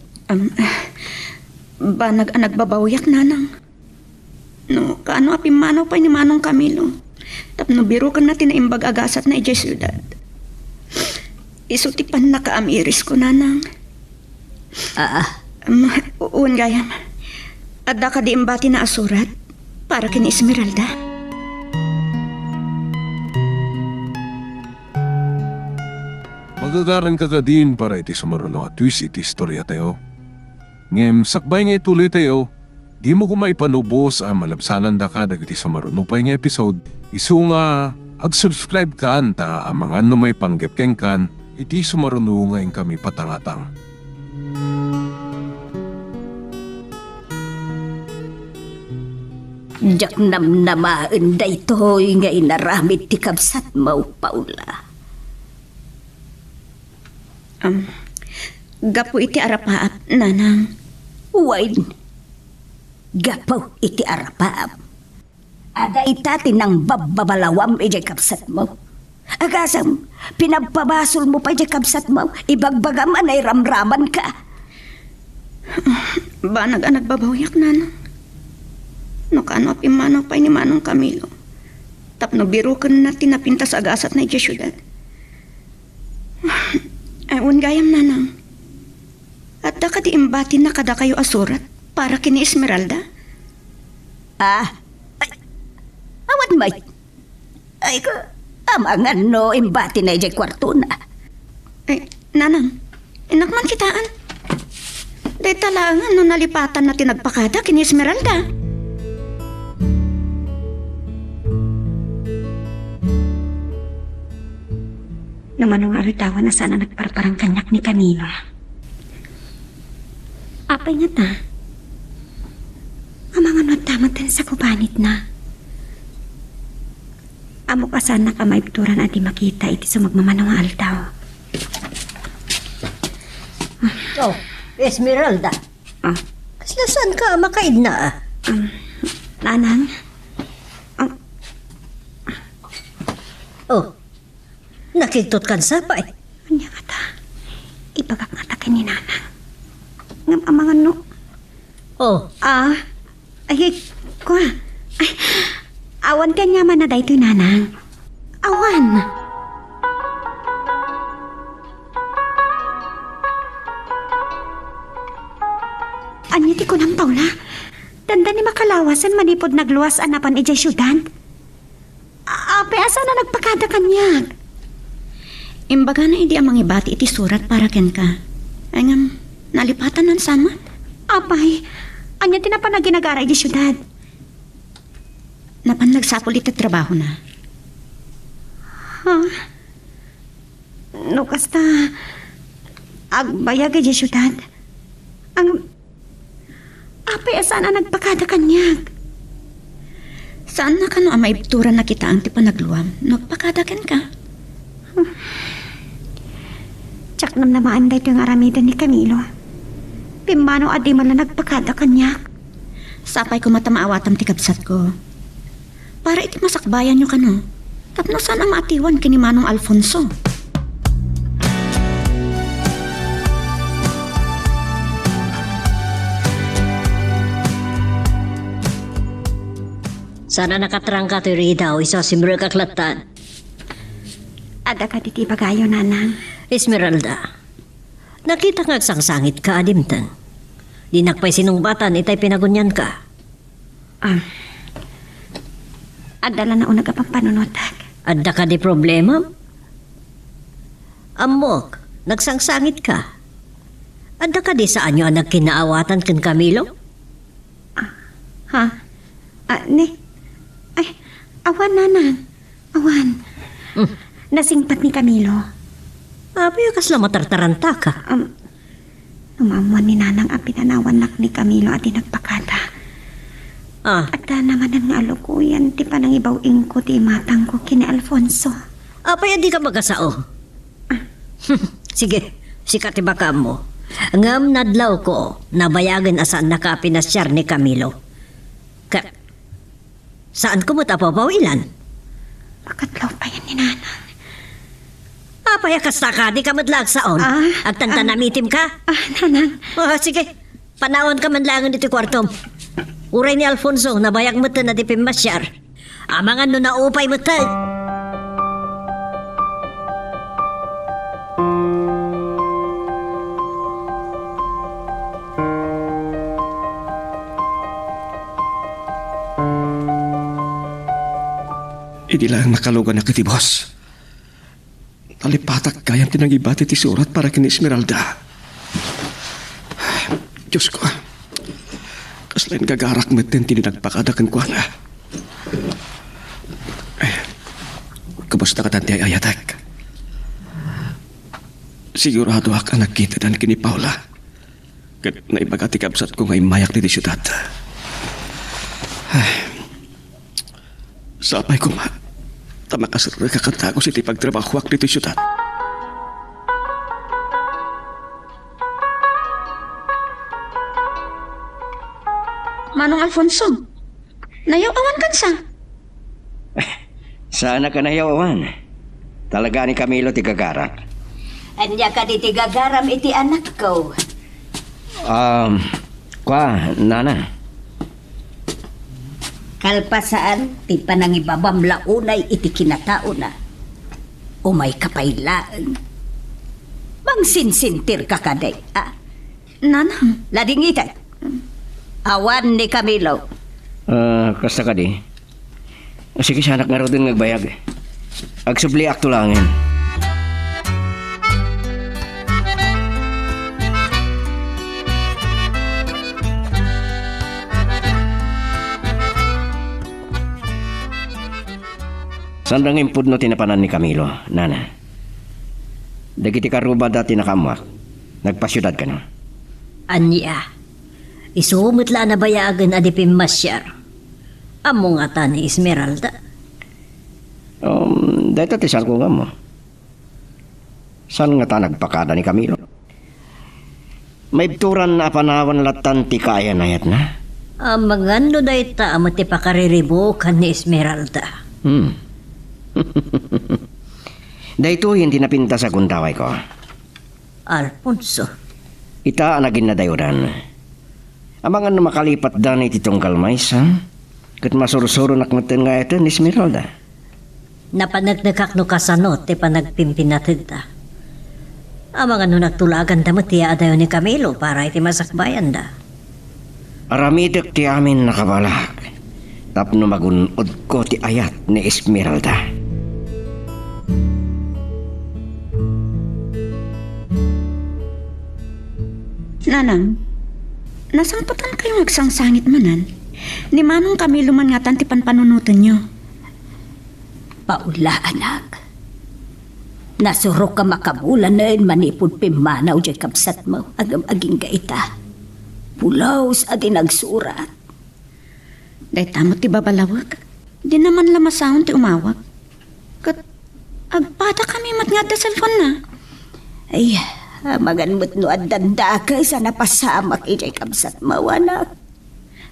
Banag ang nagbabawyak, Nanang. No, kaano apimanaw pa ni Manong Camilo. Tapno biro ka natin na imbag agasat na ijay syudad. Isutipan na kaamiris ko, Nanang. Uwan gayam. Adda ka di imbati na asurat para kini Esmeralda. Magagaran ka din para iti sumaruno at twist iti istorya tayo. Ngem, sakbay nga ituloy tayo, di mo kumaipanubos ang malabsanan da ka dagiti sumaruno pa nga episode. Isu nga, ag-subscribe ka anta ang mga may panggepkeng kan, iti sumaruno nga kami patangatang. Jak namnamaan daytoy nga inaramid ti kabsat mo, Paula. Gapo iti arapaap, Nanang. Wine. Gapaw iti arapaap. Ada itati ng babalawam ijay kapsat mo. Agasam, pinagpabasol mo pa ijay kapsat mo. Ibagbagaman ay ramraman ka. Banag ang nagbabawyak, Nanang. No kano apimanaw pa ni Manong Camilo. Tapno biro ka na tinapintas agasat na ijay syudad. Ayun gayam, Nanang. At Adda ka di imbatin na kada kayo asurat para kini Esmeralda? Ay, awan may. Ay ko, amangan no, imbati na ijay kwarto na. Nanang, inak man kitaan. Day talangan no nalipatan na tinagpakada kini Esmeralda. Naman ang aritawan na sana nagparparang kanyak ni Camilo. Apay nga ta. Ang mga nagtamatan sa kubanit na. Amo ka sana ka maibturan at di makita iti sa magmamanong altaw. Oh, Esmeralda. Ah. Kasla saan ka makaid na? Nanang, Oh, nakiktot kan sapay. kanya nga ta. Ibagak nga ta kini Nanang. Ngam ang mga no. Oh, Ay, kwa. Ay, awan ka niya man na dahito, Nanang. Awan. Anya ti ko ng Paula. Tanda ni makalawasan manipod nagluwas anapan ijay syudan. Ape, asa na nagpakada kanya? Imbaga na hindi ang mangibati iti surat para ken ka. Ay ngam, nalipatan ng sama. Apay, anya tinapan na ginagara ijay syudad. Napan nagsapol iti trabaho na. No, kasta agbayag ijay syudad. Ang apay, asa na nagpakada kanya? Saan na ka no ang maibturan na kita ang ti panagluwam? Nagpakadagan ka. Tsak nam namaan dahito yung aramidan ni Camilo. Pimbano adi man na nagpakada kanya. Sapay ko matamaawatam ti kabsat ko. Para iti masakbayan nyo ka no. Tapno sana maatiwan kini Manong Alfonso. sana nakatrang ka ti Rita o isa simbre kaklatan. Ada ka titi bagayo, Nanang. Esmeralda, nakita nga sangsangit ka adimtan. Di nakpay sinungbatan itay pinagunyan ka. Adala na unag apang panunotag. Adda ka di problema? Amok, nagsangsangit ka. Adda ka di saan nyo ang nagkinaawatan ken Camilo? Ay, awan, Nanang. Awan. Nasingpat ni Camilo. Apoy kasla matartaranta ka. Umamuan ni Nanang ang pinanawan nak ni Camilo at nagpakada. At naman ang alukuyan, ti panang ibawing ko ti matang ko kini Alfonso. Apoy di ka magasao. Sige, sikat ibaka mo. Ngam nadlaw ko, nabayagan asaan nakapinasyar ni Camilo. Saan ko mo tapapawilan? Pakatlaw pa yan ni Nanang. Apay kasta ka, di ka madlag saon. Agtanta namitim ka? Nanang. Sige, panahon ka man langan dito kwartom. Uray ni Alfonso, nabayag mo na di pimasyar. Amangan no na upay mo tayo. Hindi lang nakalugan na kiti boss. Talipatak kayang tinagibati ti surat para kini Esmeralda. Diyos ko, kaslain gagarak metin tinagpakadakan ko na. Kamusta ka tanti ay ayatak? Sigurado ak anak kita dan kini Paula. Kat naibagati kabsat ko ngay mayak ni di syudad. Sapay ko tamakasar kakatago si pagtrabaho ak dito syudad. Manong Alfonso, nayaw-awan kan sa? Sana ka nayawan. Talaga ni Camilo ti gagarak. Anya ka di tigagaram iti anak ko. Nana. Kalpasaan, ti panangibabam launay iti kinatao na. Umay kapaylaan. Mangsinsintir ka kaday, Nanang, Ladingitan. Awan ni Camilo. Kasta ka di. Sige, sanak nga rin nagbayag. Agsubli akto langin. Sandang impud no tinapanan ni Camilo, Nana. Dagiti karuba dati nakamuak. Nagpasyudad ka na. Anya, isumot la na bayagan adipim masyar. Amo nga ta ni Esmeralda. Dahil tatisan ko nga mo. Saan nga ta nagpakada ni Camilo? May bturan na panawan latan ti kaya na yat na. Magando day ta amo ti pakariribukan ni Esmeralda. Dahito hindi napinta sa kuntaway ko. Alfonso. Ita anagin na dayuran. Amangan na makalipat dan iti tungkal mais, ha? Kat masursuro nakmatan nga ito ni Esmeralda. Napanagnagak no kasano ti panagpimpinatid ta. Amangan no nagtulagan ta matiya adayo ni Camilo para iti masakbayan da. Aramitek ti amin nakabalak. Tapno magunod ko ti ayat ni Esmeralda. Nanang, nasangpatan kayo magsangsangit manan. Ni manong kami lumangatan ti panpanunutan nyo. Paula, anak. Nasurok ka makabulan na manipod pimanaw di kapsat mo. Agam-aging gaita. Pulaws at nagsurat. Dahil tamo ti babalawag. Di naman lamasahon ti umawag. Kat agpada kami matngad da cellphone na. Ay, maganmut no at danda ka sa napasamak ijay kapsat mo, anak.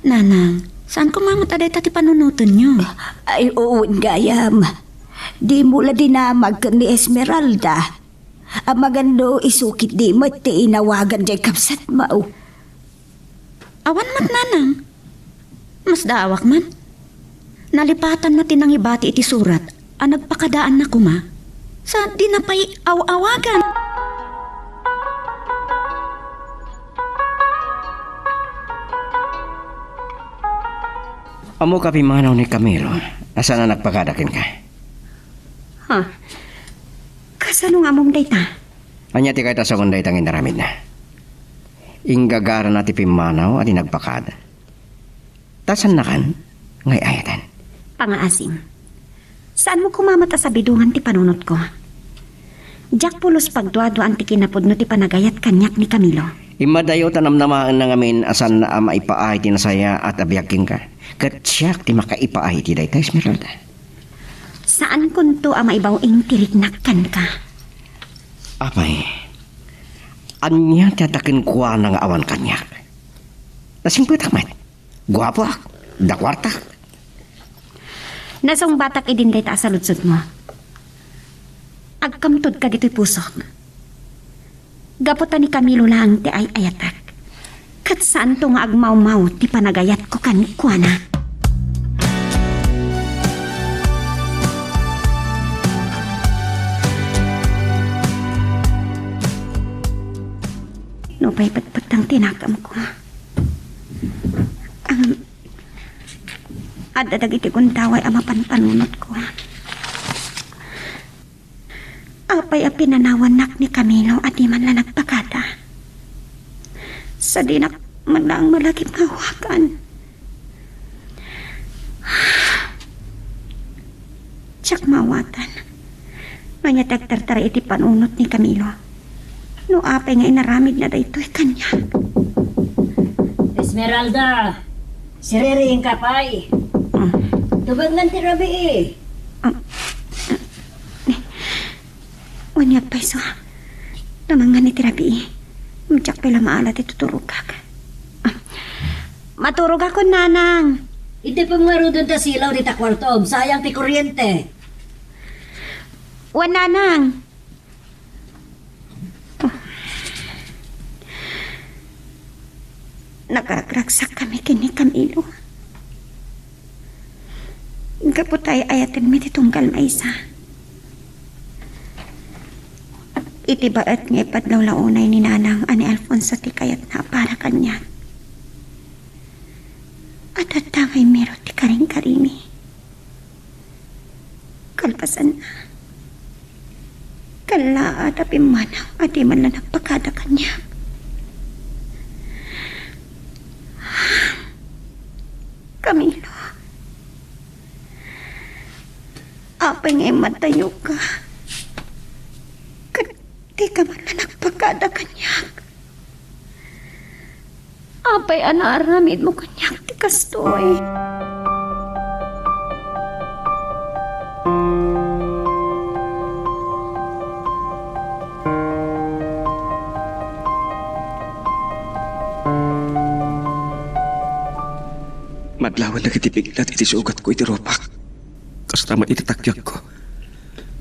Nanang, saan ko mamot aday tati panunutan nyo? Ay, oo, gayam. Di mula dinamag ka ni Esmeralda. Ang magando isukit di mo ti inawagan jay kapsat mo. Awan mat nanang. Mas daawak man. Nalipatan na tinang ibati iti surat. Ang nagpakadaan na kuma. Sa di na pa'y awagan. Amo ka pimanaw ni Camilo. Asa na nagpakadakin ka? Ha? Kasano nga mong dayta? Anya ti kayta sa kunday tangin naramid na. Inggagara na ti pimanaw at nagpakada. Tasan na kan, ngay ayatan. Pangaasim. Saan mo kumamata sa bidungan ti panunot ko? Jack pulos pagduado ang ti kinapod no ti panagayat kanyak ni Camilo. Imadayo tanamnamaan na ngamin asan na maipaay ti nasaya at abyaking ka. Kat siyak ti makaipaay ti dayta Esmeralda. Saan kunto ang maibaw ing tiriknakan ka? Apay, anya tatakin kuha ng awan kanyak. Nasingpit akmat. Guwapo ak, dakwartak. Nasong batak idin dayta sa lutsod mo. Agkamtod ka dito'y pusok. Gaputan ni Camilo lang ti ay ayatak. Kat saan to nga agmaw-maw ti panagayat ko kan kuana. No pa'y patpatang tinakam ko. Adadag iti kuntaway ang mapanpanunot ko. Apay ang pinanawanak ni Camilo at di man lang nagpakata. Sa dinak man lang malagip ngawakan. Tsak mawatan. Manya tagtartara iti panunot ni Camilo. No apay nga inaramid na daytoy kanya. Esmeralda, siriring kapay. Tubag ng tirabi eh. Wanyag pa iso. Namangan ni tirabi eh. Madyak pala maalat ituturog ka. Maturog ako, nanang. Hindi pa mga rudon ta silaw di takwartob. Sayang ti kuryente. Wan, nanang. Nagagragsak kami kini Camilo. Kaputay ayatin mi titunggal maisa. iti baet nga ipadlaw-launay ni Nanang ani Alfonso ti kayat na para kanya. At atangay mero ti karing-karimi. Kalpasan na. Kala at apimanang at di man lang nagpakada kanya. Camilo, apay ngay matayo ka. Di ka man lang nagpakada kanyak. Apay anaramid mo kanyak, di kastoy. Madlawan na kitipiglat iti sugat ko iti ropak. Kastaman ititakyak ko.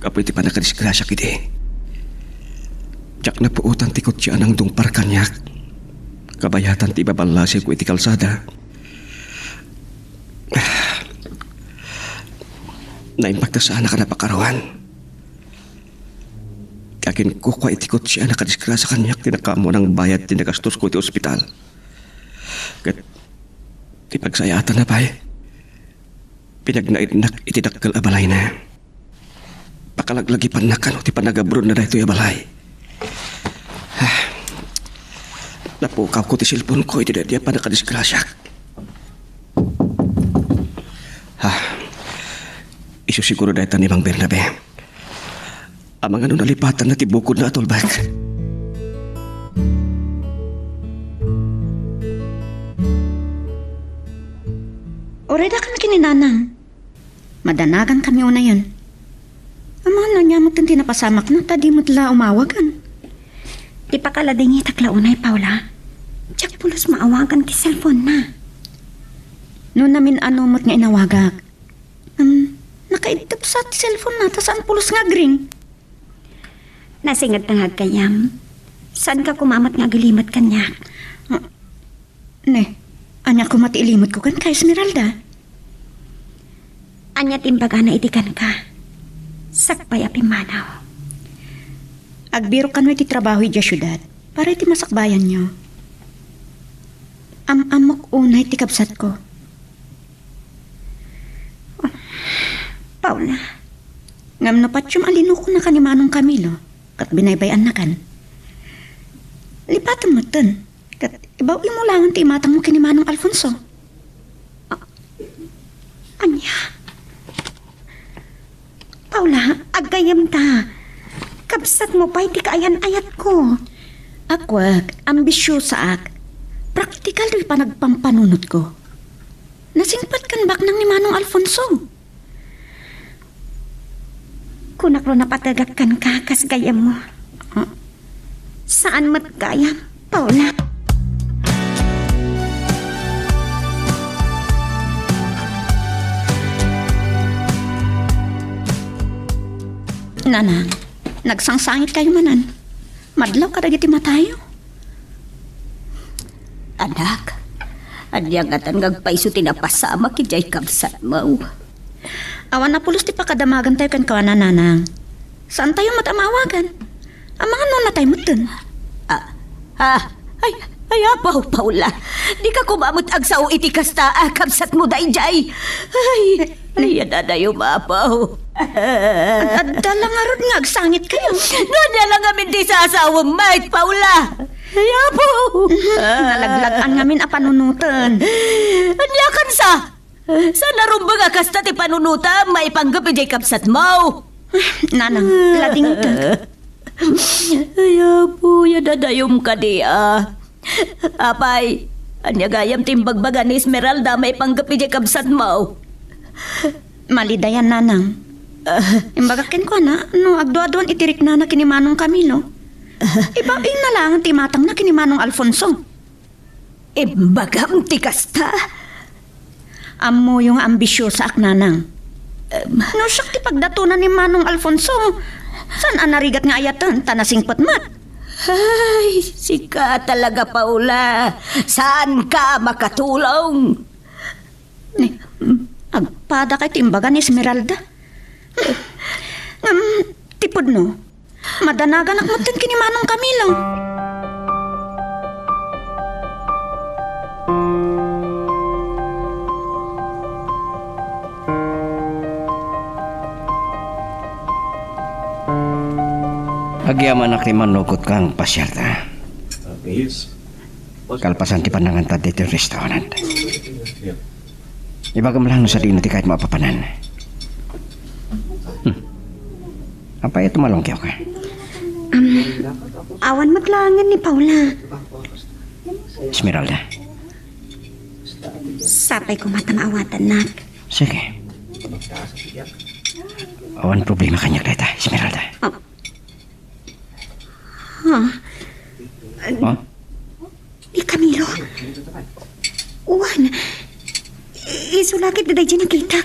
Kapo iti panakadisgrasya kiti. Tiyak na puutan ti kutsi anang dungpar kanyak. Kabayatan ti babalase ko iti kalsada. Naimpakta sa anak na pakarawan. Kakin ko kwa iti kutsi anak kadisgrasya kanyak tinakamo ng bayad tinagastos ko iti ospital. Kat ti pagsayatan na pa'y pinagnaidnak iti dakkel abalay na. Pakalaglagipan na kano ti panagabron na dahito abalay. Napukaw ko ti silpon ko iti dadya pa nakadisgrasyak. Isu siguro dahito ni Mang Bernabe. Amang ano nalipatan na ti bukod na atulbak. Oreda kami kininanang. Madanagan kami una yun. Ang mga nanyamot yung tinapasamak na tadi mo tila umawagan. Di pa kaladingi taklaunay, Paula. Tiyak pulos maawagan ti cellphone na. Noon namin mot nga inawagak. Nakaidtap sa cellphone na, tasaan pulos nga gring. Nasingad na nga kayam. Saan ka kumamat nga gilimat kanya? Anya ko matiilimot ko kan kay Esmeralda. Anya timbaga na itikan ka. Sakpay apimanaw. Agbiro kanwa iti trabaho iti syudad para iti masakbayan nyo. Amok unay iti kabsat ko. Oh, Paula. Ngam na patyum alino ko na kanimanong Camilo kat binaybayan na kan. Lipatan mo ten. Kat ibaw mo lang ti matang mo kinimanong Alfonso. Anya? Paula, agayam ta. Kabsat mo pa iti kaayan-ayat ko. Akwag, ambisyosa ak. Praktikal rin pa nagpampanunot ko. Nasingpat kan bak ng ni Manong Alfonso. Kunaklo napatagakkan ka kas gayam mo. Saan mat gayam, Paula? Nanang, nagsangsangit kayo manan. Madlaw ka dagiti matayo. Anak, adyang atan ngagpaiso tinapasama ki jay kabsat mo. Awan na pulos ti pakadamagan tayo kan kawanan, Nanang. Saan tayo matamawagan? Ang mga nuna tayo mutin. Ay, apaw, Paula. Di ka kumamot agsaw iti kasta, kabsat mo dayjay. Ay, adadayo maapaw. Adala nga ron nga, agsangit kayo. Noon lang amin di sa asawang mait, Paula. Ay, apaw. Nalaglagan ngamin a panunutan. Anyakan sa narumbang kasta ti panunuta, maipanggap ijay kabsat mo. Nanang, lading ito. Ay, apo, yadadayom ka di Apay, anya gayam timbagbaga ni Esmeralda, maipanggap ijay kabsat mo. Malidayan, Nanang. Imbagakin ko na, no agdo-adoan itirik na kinimanong Camilo. Ibaing na lang timatang na kinimanong Alfonso. Imbagam ti kasta. Amo yung ambisyosa ak, Nanang. No siyak ti pagdatunan ni Manong Alfonso. Saan anarigat nga ayatan, tanasing patmat? Ay, sika talaga, Paula. Saan ka makatulong? Agpada kay timbaga ni Esmeralda. Tipod no, Madanagan ak mutin kini Manong Camilo. Agyaman ak ti manukot kang pasyarta. Kalpasan ti panangan ta dito restaurant. Ibagam lang no sa dino ti kahit mapapanan. Apa ito malongkyaw ka? Awan maglangan ni Paula. Esmeralda. Sapay ko matamawatan na. Sige. Awan problema kanya kita, Esmeralda. Di Camilo. Uwan. Isulakit na dyan nakita.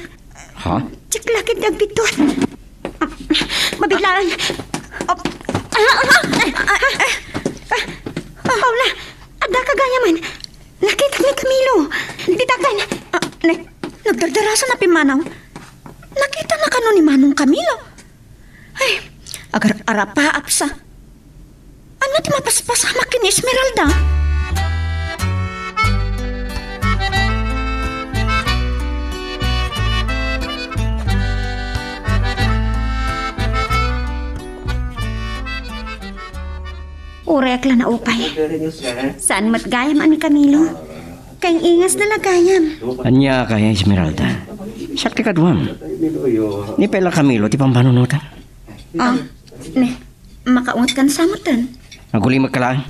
Ha? Tsak lakit na bitot. Mabiglaan. Paula, ada kagayaman. Nakita ni Camilo. Ditakan. Nagdardarasan na pimanaw. Nakita na kano ni Manong Camilo. Ay, agar arapa apsa. Ano ti mapaspas makin Esmeralda? Urek lang na upay. Saan matgayam ani Camilo? Kayang ingas na lagayam. Anya kaya Esmeralda. Sakti ka duwam. Ni pala Camilo ti pampanunutan. Makaungat kan samutan. Aguli magkalaan.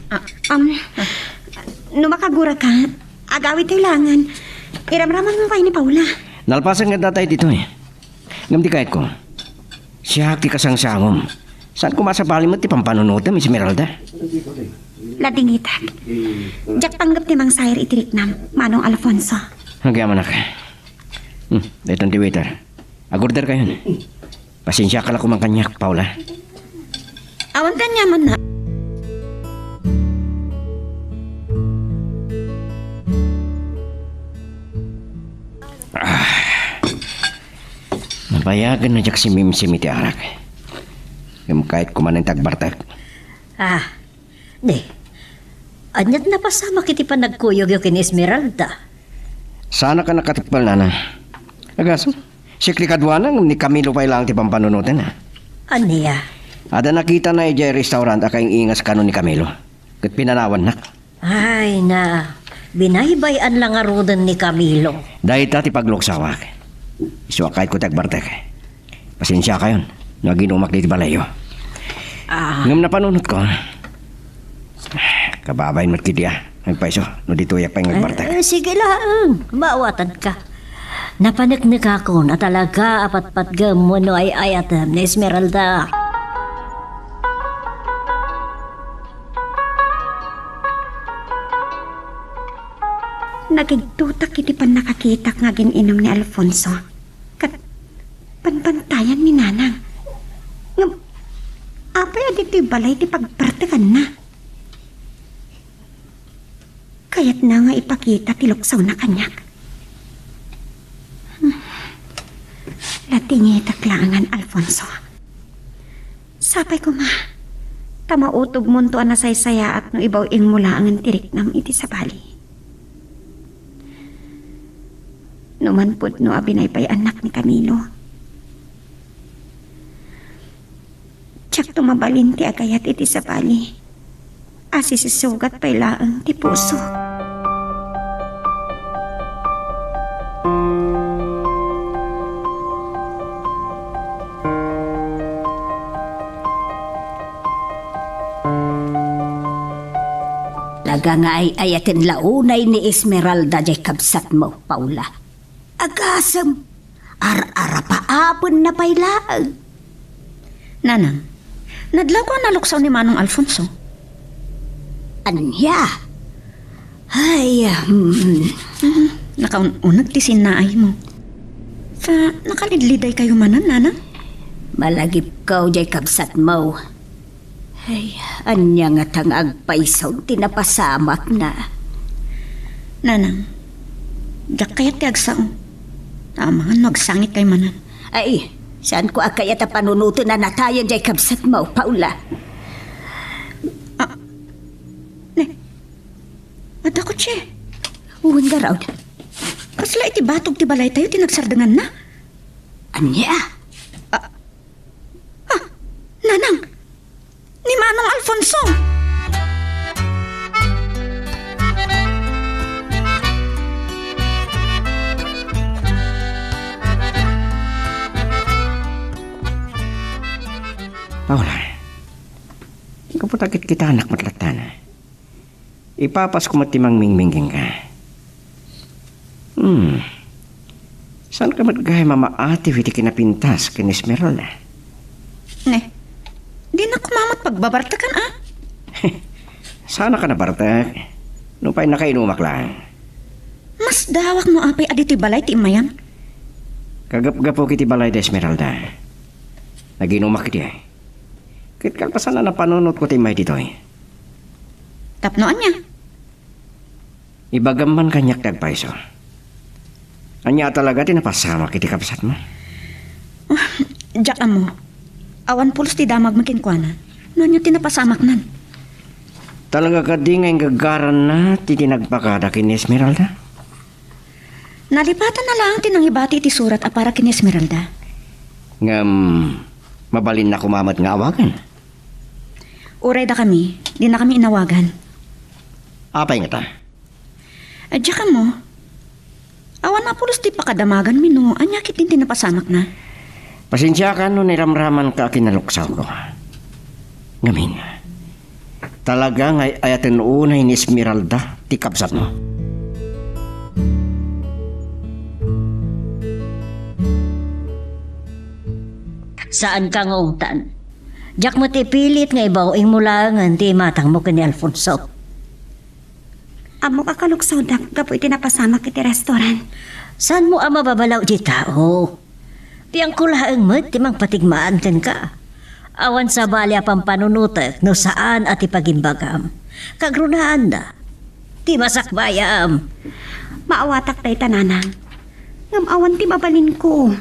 No makagura ka, agawit kailangan. Iramraman mo pa ni Paula. Nalpasan nga datay dito eh. Ngam di kahit ko. Siya ti kasangsangom. Saan kumasabali mo ti pampanunutan, Esmeralda? Ladingitan. Jak tanggap ni Mang Sayer itirik na Manong Alfonso. Nagyaman na ka. Dito ang waiter. Agorder kayo na. Pasensya ka lang kumangkanyak, Paula. Awan kanyaman na. Napayagan na jak si Mimsim iti arak. Yung kahit kumanan tagbartag. Di. Anyat na pasama kiti pa nagkuyog yung kin Esmeralda. Sana ka nakatikpal na. Agaso, sikli kadwana ni Camilo pa ilang ti pampanunutan na. Aniya? Ada nakita na ijay restaurant akayong ingas kano ni Camilo. Kat pinanawan nak. Ay na, binaybayan lang arudan ni Camilo. Dahil ti pagluksawak. Iswa kahit ko tagbartag. Pasensya kayon. Naginumak di balayo. Ngam na panunot ko. Kababayin mo't kitiya. Nagpaiso, no dito yak pa yung nagbartag. Sige lang, maawatan ka. Napaniknik ako na talaga apat-pat mo no ay ayatam ni Esmeralda. Nagigtutak iti pan nakakitak nga gininom ni Alfonso. Kat panpantayan ni Nanang. Apay aditi balay ti pagpartakan na. Kaya't na nga ipakita ti luksaw na kanyak. Latingitak langan Alfonso. Sapay ko ma. Tamautob mo to na saysaya at no ibaw ing mula ang tirik nam iti sa bali. Numan pud no abinay pa'y anak ni Camilo. Tsak tumabalin ti agayat iti sa bali. Asisisugat pa'y laang ti puso. Laga nga ay ayatin launay ni Esmeralda jay kabsat mo, Paula. Agasam, ar-ara paapon na pailaag. Nanang, nadlaw ko naluksaw ni Manong Alfonso. Anya? Ay, Nakaunag ti sinaay mo. Sa nakalidliday kayo manan, Nanang? malagip ka jay kabsat mo. Ay, anya nga tang agpaisaw tinapasamak na. Nanang, jak kayat ti agsaong. Tama nga, nagsangit kay manan. Ay, Saan ko akay at panunuto na natayan jay kabsat mo, Paula? Ada ko, Che. Uwan ka raw. Kasla iti batog ti balay tayo, tinagsardangan na. Anya? Nanang! Ni Manong Alfonso! Paula, kaputakit kita anak matlatan. Ipapas ko matimang mingmingking ka. Saan ka matgay mamaati iti kinapintas kin Esmeralda? Di na kumamot pagbabartakan, ah. Sana ka nabartak. Nung pa'y nakainumak lang. Mas dawak mo apay aditi balay ti imayan. Kagap-gapo kiti balay de Esmeralda. Naginumak kiti ay. Kit kalpasan na napanunot ko ti may dito ay. Tapnoan niya. Ibagaman kanyak dagpaiso. Anya talaga tinapasama kiti kapsat mo. Diyak mo. Awan pulos ti damag makinkwana. No niya tinapasamak nan. Talaga ka di ngayong gagaran na ti tinagpakada kin Esmeralda? Nalipatan na lang tinangibati ti surat apara kin Esmeralda. Ngam, mabalin na kumamat nga awagan. Uray da kami. Di na kami inawagan. Apay nga ta? Diyak mo. Awan na pulos ti pakadamagan mino. Anya kitin tinapasamak na. Pasensya ka no niramraman ka kinaluksaw ko. Ngamin, talaga nga ayatin unay ni Esmeralda ti kapsat mo. Saan ka ngungtan? Diyak mo ti pilit nga ibawing mulangan ti matang mo ni Alfonso. Amo ka kaluksaw dak, gapo iti napasama kiti restaurant. Saan mo ama babalaw di tao? Tiyang kulaang mo, timang patigmaan kan ka. Awan sa balya pang panunutek no saan at ipagimbagam. Kagrunaan na. Ti masakbayam. Maawatak tay tananang. Ngam awan ti mabalin ko.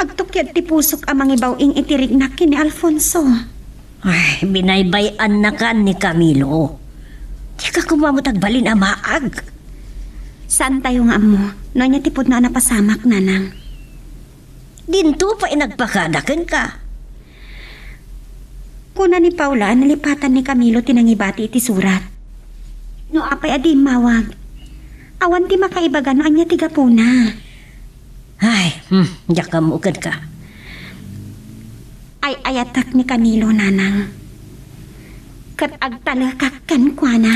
Agtukyad ti pusok amang ibawing itirignak ni Alfonso. Ay, binaybayan na kan ni Camilo. Di ka kumamutag balin amaag. Saan tayo nga amo? No niya tipod na napasamak nanang. Dinto pa inagpakadakan ka. Kuna ni Paula, nalipatan ni Camilo tinangibati iti surat. No apay adi mawag. Awan ti makaibagan no anya tiga puna. Ay, diyak ka mukad ka. Ay ayatak ni Camilo nanang. Kat agtalakakan kwa na.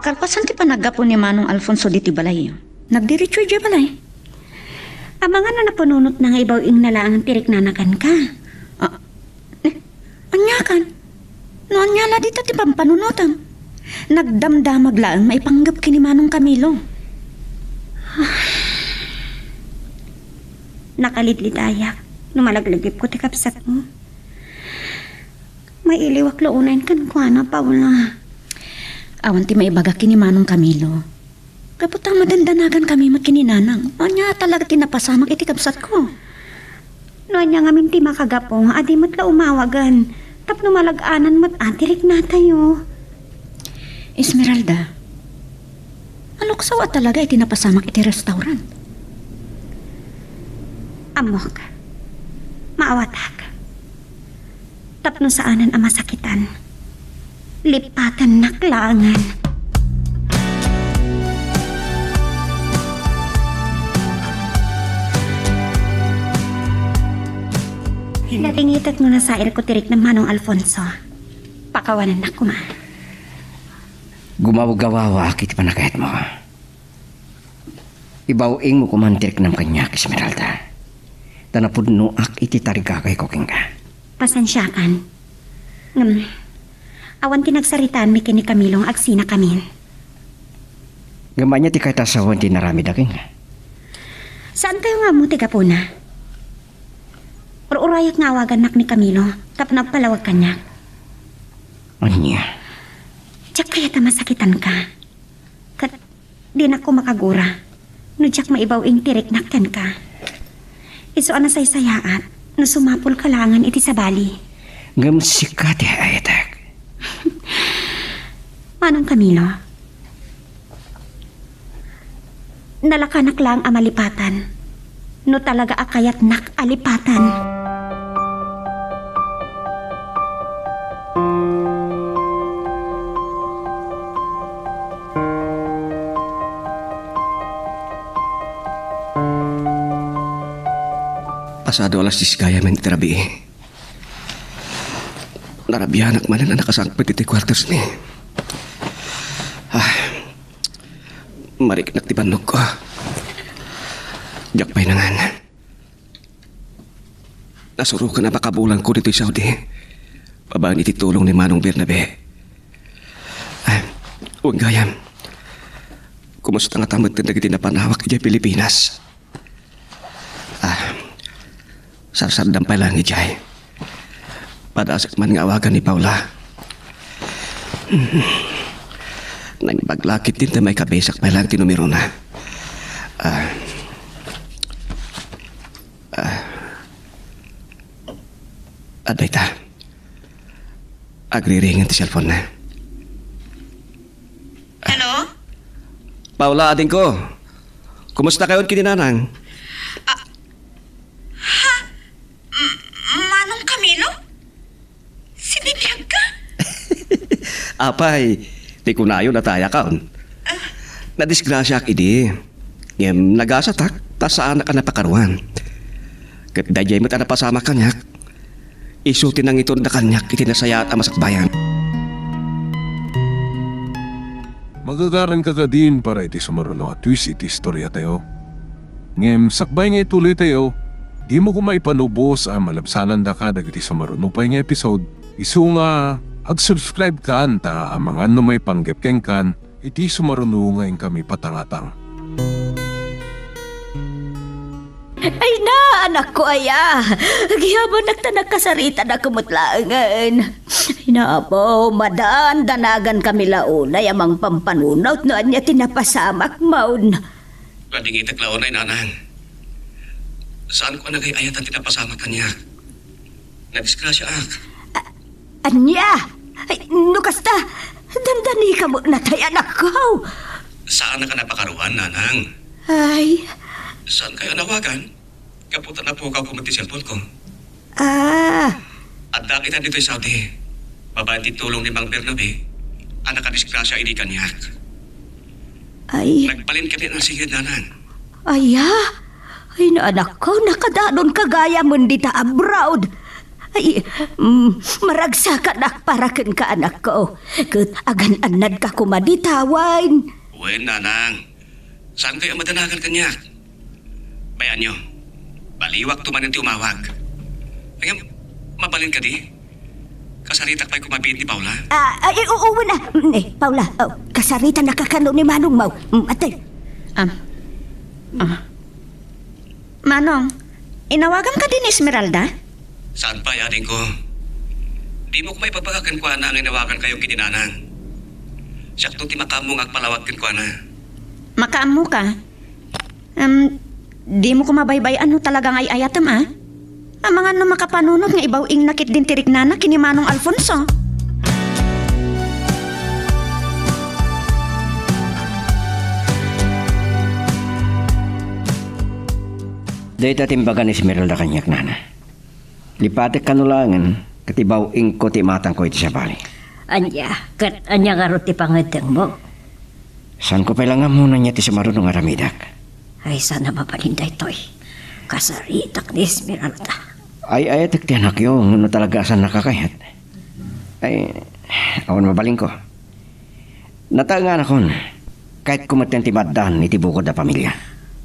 Kalpasan ti panaggapo ni Manong Alfonso diti balay. Nagdiretso di balay. Amanga na napununot na nga ibawing nalaang tirik nanakan ka. Anya kan? No anya la dito ti pampanunutan. Nagdamdamag laang maipanggap kini Manong Camilo. Nakalidlidayak. Lumalaglagip ko ti kapsat mo. May iliwak launayin kan kwa na, Paula. Awan ti maibaga kini Manong Camilo. Kaputang madandanagan kami makininanang. Anya talaga tinapasamak iti kapsat ko. No anya ngamin ti makagapong, adi matla umawagan. Tapno malaganan mat atirik na tayo. Esmeralda, aloksawa talaga iti napasamak iti restaurant. Amok. Maawatak. Tapno saanan ang masakitan. Lipatan naklangan. Natingitat mo na sa ko tirik ng Manong Alfonso. Pakawanan na kuma. Gumawa-gawawa kiti panakayat mo. Ibawing mo kumantirik ng kanya, Esmeralda. Tanapudno ak iti tarigakay ko king ka. Pasensyakan. Awan tinagsaritaan mi kini Camilong agsina kamin. Gamanya ti kay tasawan ti narami daking ka. Saan tayo nga mo tiga po na? Urayak nga awagan nak ni Camilo, tap nagpalawag kanya. Anya? Tiyak kaya ta masakitan ka. Di na ko makagura. Nudyak maibaw ing tiriknakkan ka. Iso ana saysayaat. No sumapol kalangan iti sa bali. Ngamsik ka ti ayatak. Manong Camilo? Nalakanak lang ang malipatan. No talaga akayat nak alipatan. Pasado alas 10 kaya man terabi. Narabihanak man na nakasangpit iti quarters ni. Marik nagtibanog ko. Jakpay na nga. Nasurukan na makabulang ko dito sa Saudi. Babaan ititulong ni Manong Bernabe. Huwag gayam. Kumusta nga tamad na nagtinapanawak ijay Pilipinas? Sarsardam pa lang ijay. Padasat man nga awagan ni Paula. Nagbaglakit din na may kabesak pa lang tinumiro na. Aday ta. Agri-ringin ti cellphone na. Hello? Paula, ading ko. Kumusta kayo kininanang? Manong Camilo? Sinibiyag ka? Apay, di ko na yun nataya kaon. Nadisgrasya ak idi. Ngem nagasatak, tas saan ka napakaruan. Kat dayay mo ta napasama kanyak. Isutin ang ito na kanyak itinasaya at amasakbayan. Magagaran ka din para iti sumaruno at twist iti istorya tayo. Ngem sakbay nga ituloy tayo, di mo kumaipanubos ang malabsanan da ka dagiti sumaruno pa nga episode. Isu nga, ag-subscribe ka anta ang mga ano may panggap kan, iti sumaruno nga kami patangatang. Ay na, anak ko aya. Gihapon nagtanak kasarita na kumutlaangan. Ay na po, madaan danagan kami launay amang pampanunaw no anya tinapasamak maun. Lading itaglaunay nanang. Saan ko nagay ayatan tinapasama kanya? Nadisgrasya ak. Anya? Ay, nukasta. Dandani ka mo natay anak ko. Saan na ka napakaruan, nanang? Ay, Saan kayo nawagan? Kaputan na po ka kumati cellphone ko. At nakita dito sa Saudi. Babayan titulong ni Mang Bernabe. Ang nakadisgrasya hindi kanyak. ay, Nagbalin ka din ang sigid, nanang. aya. Ay na anak ko, nakadanon kagaya mo dita abroad. Ay, maragsakan nak paraken ka anak ko. Kat agan-anad ka kumaditawan. Uy, nanang. Saan kayo madanagan kanyak? Bayan nyo. Baliwak tumanin ti umawag. Ay, mabalin ka di? Kasaritak pa'y kumabit ni Paula. Ay, uuwi na. Paula, kasarita nakakano ni Manong Mau. Ate. Manong, inawagan ka din Esmeralda? Saan pa, yading ko? Di mo ko may pagpagakan ko na ang inawagan kayong kininanang. Siyakto ti makamong agpalawagin ko na. Makaam mo ka? Di mo ko mabaybay ano talagang ay ayatam Ang mga no makapanunod nga ibaw ing nakit din tirik nana kini Manong Alfonso. Dahil tatimbagan ni Esmeralda kanyak, nana. Lipatek kanulangan, katibaw ing ko ti matang ko iti sa bali. Anya, kat anya nga roti pangatang mo. Saan ko pala nga muna niya ti sa marunong aramidak? Ay, sana mapalinday to'y. Kasaritak ni Esmeralda. Ay, ti anak yung ano talaga saan nakakayat. Ay, awan mabaling ko. Natangan ako, kahit kumaten ti madan iti bukod na pamilya.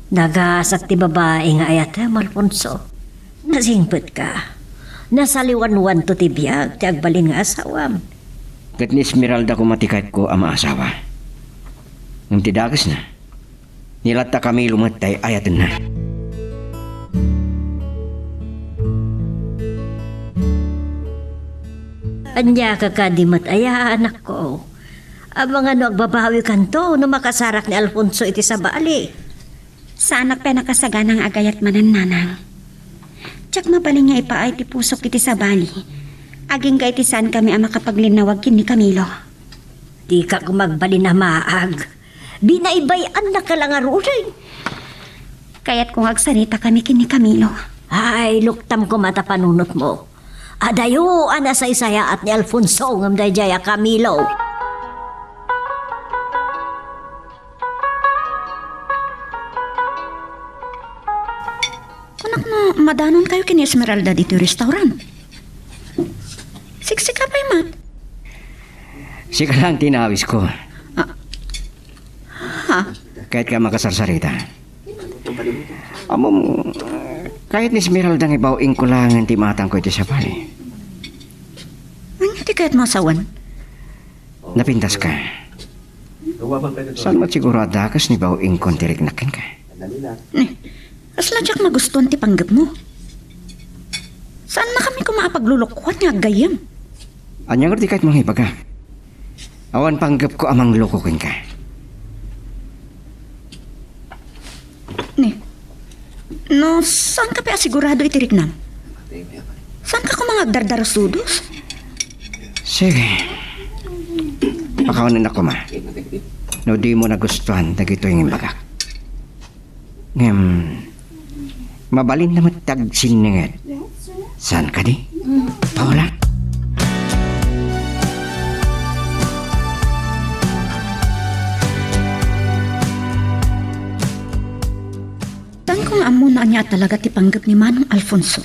Nagasat ti babae nga ayat, Alfonso. Nasingpet ka. Nasaliwan-wan to ti biyag, ti agbalin nga asawam. Kat ni Esmeralda ko matikait ko ang maasawa. Nung tidagas na, nilata kami lumatay ayatan na. Anya kakadimat aya anak ko. Ang mga nagbabawi kanto no makasarak ni Alfonso iti sa bali. Sa anak pa nakasaganang agayat manan nanang. Tsak mabaling nga ipaay ti pusok iti sa bali. Aging ka iti saan kami ang makapaglinawag kin ni Camilo. Di ka kumagbali na maag. Binaibayan na kalangarurin. Kaya't kung agsarita kami kin ni Camilo. Ay, luktam ko mata panunot mo. Adayo, ana sa isaya at ni Alfonso ngam dayjaya Camilo. Kunak no, madanon kayo kini Esmeralda dito yung restaurant. Siksik ka pa Mat. Sika lang tinawis ko. Ha? Kahit ka makasarsarita. Amom, kahit ni Esmeralda nga ibawing ko lang ang timatang ko ito sa bali. Ano di kahit masawan? Napintas ka. Saan mo siguro adakas ni bawing ko tirignakin ka? Asla jak magustuhan ti panggap mo. Saan na kami kumapaglulokwan nga gayam? Anyang ngerti kahit mga ibaga. Awan panggap ko amang lokokin ka. No, saan ka pa asigurado itiriknam? Saan ka kumangag dardarasudos? Sige. Pakawanan ako ma. No di mo nagustuhan dagito yung imbagak. Mabalin na matagsin nga. Saan ka di? Paula? Tan kung amo na niya talaga ti panggap ni Manong Alfonso.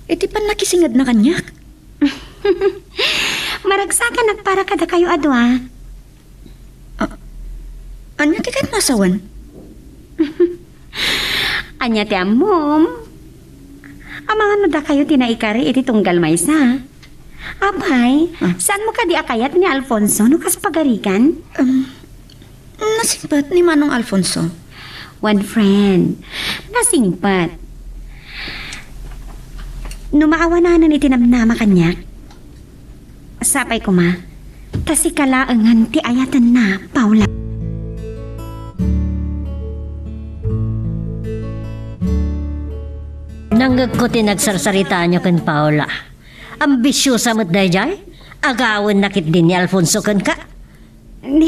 Iti pan nakisingad na kanyak. Maragsakan nagpara kada kayo adwa. Anya ti kahit masawan? Anya ti amom. Amang ano da kayo tinaikari iti tunggal maysa. Abay, saan mo ka di akayat ni Alfonso no kas pagarikan? Nasingpat ni Manong Alfonso. One friend, nasingpat. Numaawanan iti namnama kanya. Sapay ko ma, kasi kalaangan ti ayatan na, Paula. Nanggag ko tinagsarsarita nyo kan Paula. Ambisyosa mo't dayjay? Agawan nakit din ni Alfonso kan ka? Ni,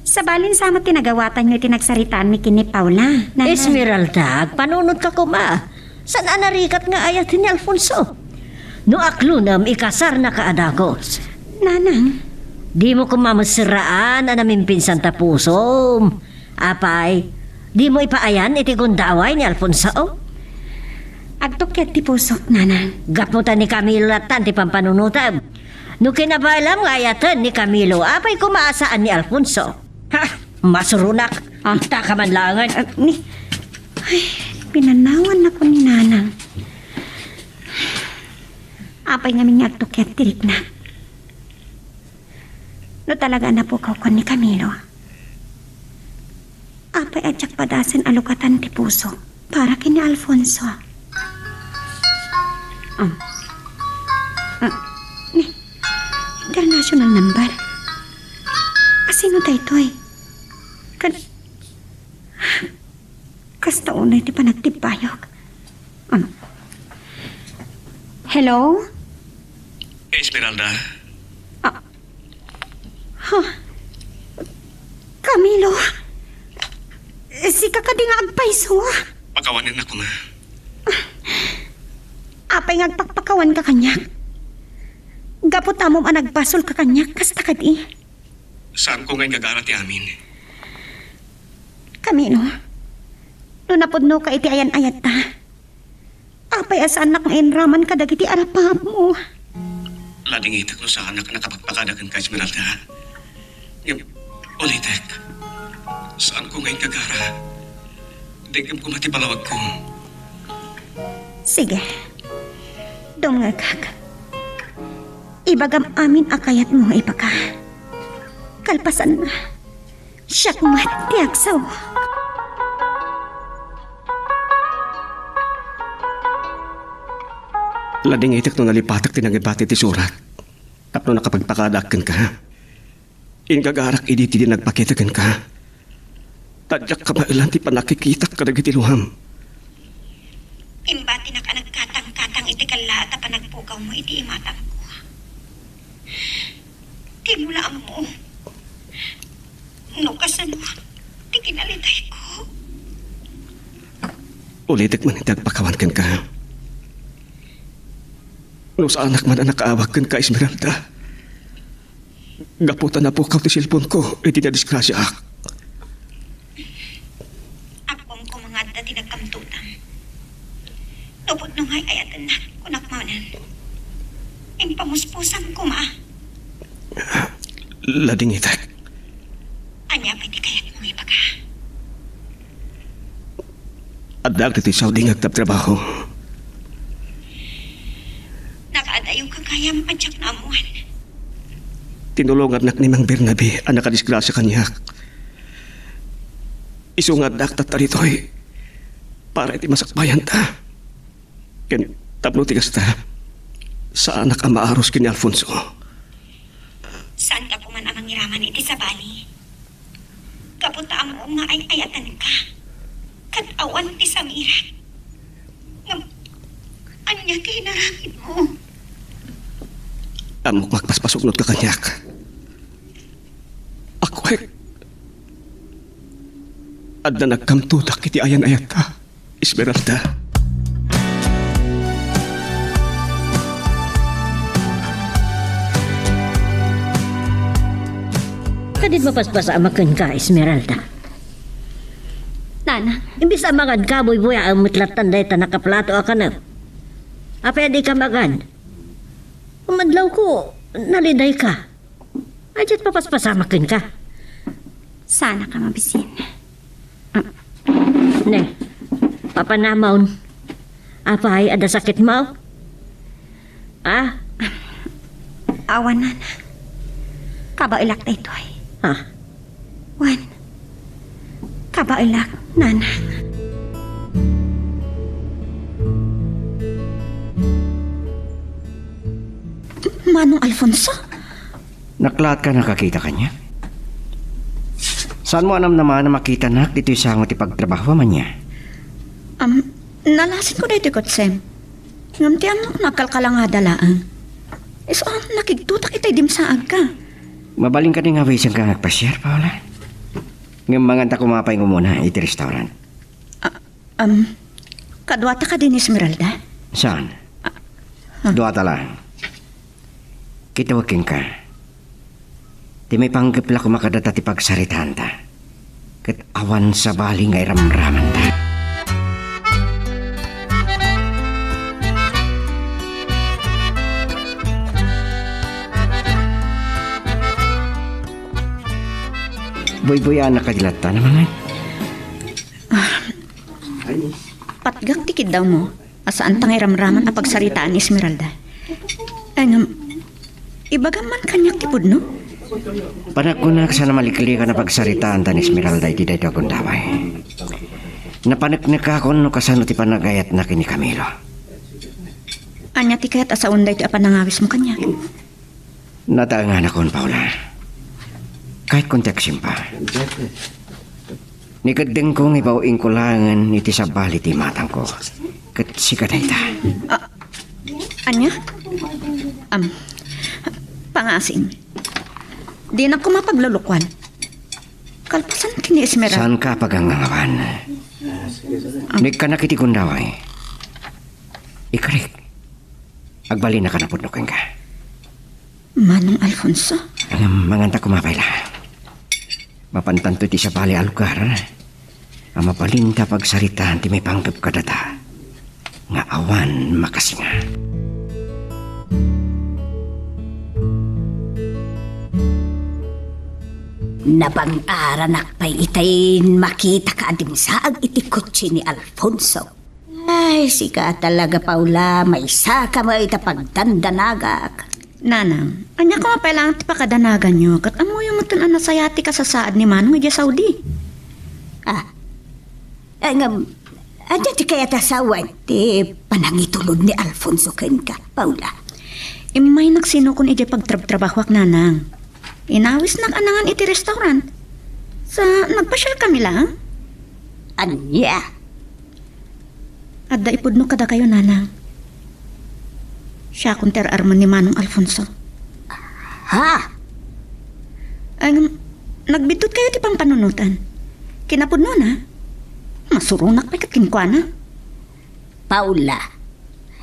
sa balin sa mo tinagawatan nyo tinagsaritaan ni kini Paula. Esmeralda, panunod ka kuma. San anarikat nga ayat ni Alfonso? No aklunam ikasar na kaadagos. Nanang, Di mo kumamasiraan anamin pinsan tapusom. Apay, di mo ipaayan iti gundaway ni Alfonso? agtukyat ti pusok, nanang. Gaputan ni Camilo latan ti pampanunutab. No kinabalam nga ayatan ni Camilo, apay kumaasaan ni Alfonso. Ha, masurunak. Takaman langan. Pinanawan na ko ni nanang. Apay nga mga agtukyat tirik na. No talaga na po ko ni Camilo. Apay adyak padasan alukatan ti puso para kini Alfonso. International number. Asino daytoy? Kasta unay ti panagtipayok. Hello? Esmeralda, Camilo? Si kakading agpaiso. pakawanin ako ma. Apay ngagpakpakawan ka kanyak. Gapot amom ang nagbasol ka kanyak, kasta kadi. Saan ko ngayon gagarati amin? Camilo, no napudno ka iti ayan-ayat ta. Apay asaan na kang enraman ka dagiti arapap mo. Lading itak no sa anak na kapagpakadagan ka, Esmeralda. Yung ulitek, saan ko ngayon gagara? Digam ko matipalawag ko. Sige, dumngagag. Ibagam amin akayat mo ipaka. Kalpasan na. Siyak mat tiagsaw. Lading itak no nalipatak tinagibati ti surat. Tapno nakapagpakadakan ka. Ingagarak idi ti nagpakitagan ka. Tadyak ka mailan ti panakikita ka nagitiluham. Imbati na ka nagkatang-katang iti kala at panagpugaw mo iti imatang ko. Tinulaan mo. No kasanuan, ti kinalitay ko. Ulitik man hindi agpakawan ka. No sa anak man ang nakaawag ka, Esmeralda. Gaputan na po ka ti silpon ko, iti na disgrasya ak. Akong kumangad na tinagkamtutan. Lubot nung ay ayatan na, kunakmanan. Impamuspusang kuma. Lading itak. Anya pa di kayat mong ibaga. At dagdag ti Saudi ngagtabtrabaho. Nakaadayo ka kayam adyak na amuan. Tinulungan nak ni Mang Bernabe ang nakadisgrasya kanyak. Isungad nak tataritoy para iti masakbayan ta. Ken tapno tigas ta sa anak ang maaros kini Alfonso. Saan ka puman amang iraman iti sa bali? Kapunta mo nga ay ayatan ka. Katawa ti Samira. Anya ti hinarangin mo. Amok magpaspasugnod ka kanyak. Ako ay adda nagkamtutak iti ayan-ayat ta, Esmeralda. Kadit mapaspas amakan ka, Esmeralda. Nana, Imbis amakan ka, buy-buy ang mutlatan dahi ta nakaplato ka na. Apa di ka magan? Umadlaw ko, naliday ka. Ajat papaspasamakin ka. Sana ka mabisin. Ne, papanamaon. Apa ay ada sakit mo? Ah, Awan na. Kabailak na ito ay. ha? Wan. Kabailak, nana. Manong Alfonso? Naklat ka nakakita kanya? Saan mo anam naman na makita nak dito sangot ipagtrabaho man niya? Nalasin ko na iti kotsem. Ngam ti amok nakalkala nga dalaan. Iso nakigtutak itay dimsaag ka. Mabaling ka din nga wisang ka nagpasyar, Paula. Ngam manganta kumapay mo muna iti restaurant. Kadwata ka din, Esmeralda? Saan? Duwata lang. Kitawakin ka. Di may panggapla ko makadata ti pagsaritaan ta. Kat awan sa bali nga iramraman ta. Boy-boyan na kadilat ta naman. Patgak tikid daw mo. Asaan tang iramraman ang pagsaritaan ni Esmeralda? Ay ngam, ibagaman kanyak tipod no? Panakunak sana malikli ka na pagsaritaan ta ni Esmeralda iti dayto akong daway. Napanaknak ako no kasano ti panagayat na kini Camilo. Anya ti kayat asaon da ito apanangawis mo kanyak. Nataangan akon, Paula. Kahit konteksim pa. Nikadeng kong ibawing kulangan iti sa bali ti matang ko. Kat sikaday ta. Anya? Pangasin. Di na ko mapaglulukwan. Kalpasan kini Esmeralda. Saan ka pagangangawan? Nika nakiti kundaway. Ikarik. Agbali na ka na pudnukin ka. Manong Alfonso? Ang manganta kumapay la. Mapantanto ti sa bali alugar. Ang mapalinta pagsaritaan ti may panggap ka data. Nga awan makasinga. Napang-aranak pa'y itay makita ka adim saag iti kotse ni Alfonso. Ay, sika talaga, Paula. May saka mo ita pagdandanagak. Nanang, anya ko mapailangan ti pakadanagan nyo. Kat amo yung matun anasayati ka sa saad ni Manong iti Saudi. Adya ti kaya tasawan ti panangitulod ni Alfonso ken ka, Paula. Imay nagsinukon iti pagtrabahwak nanang. Inawis na anangan iti restaurant. Sa nagpasyal kami lang. Anya? Adda ipudno kada kayo, nanang. Siya kunter arman ni Manong Alfonso. Ha? Ang nagbitot kayo ti pampanunutan. Kinapudno na. Masurunak pa kinkwana. Paula,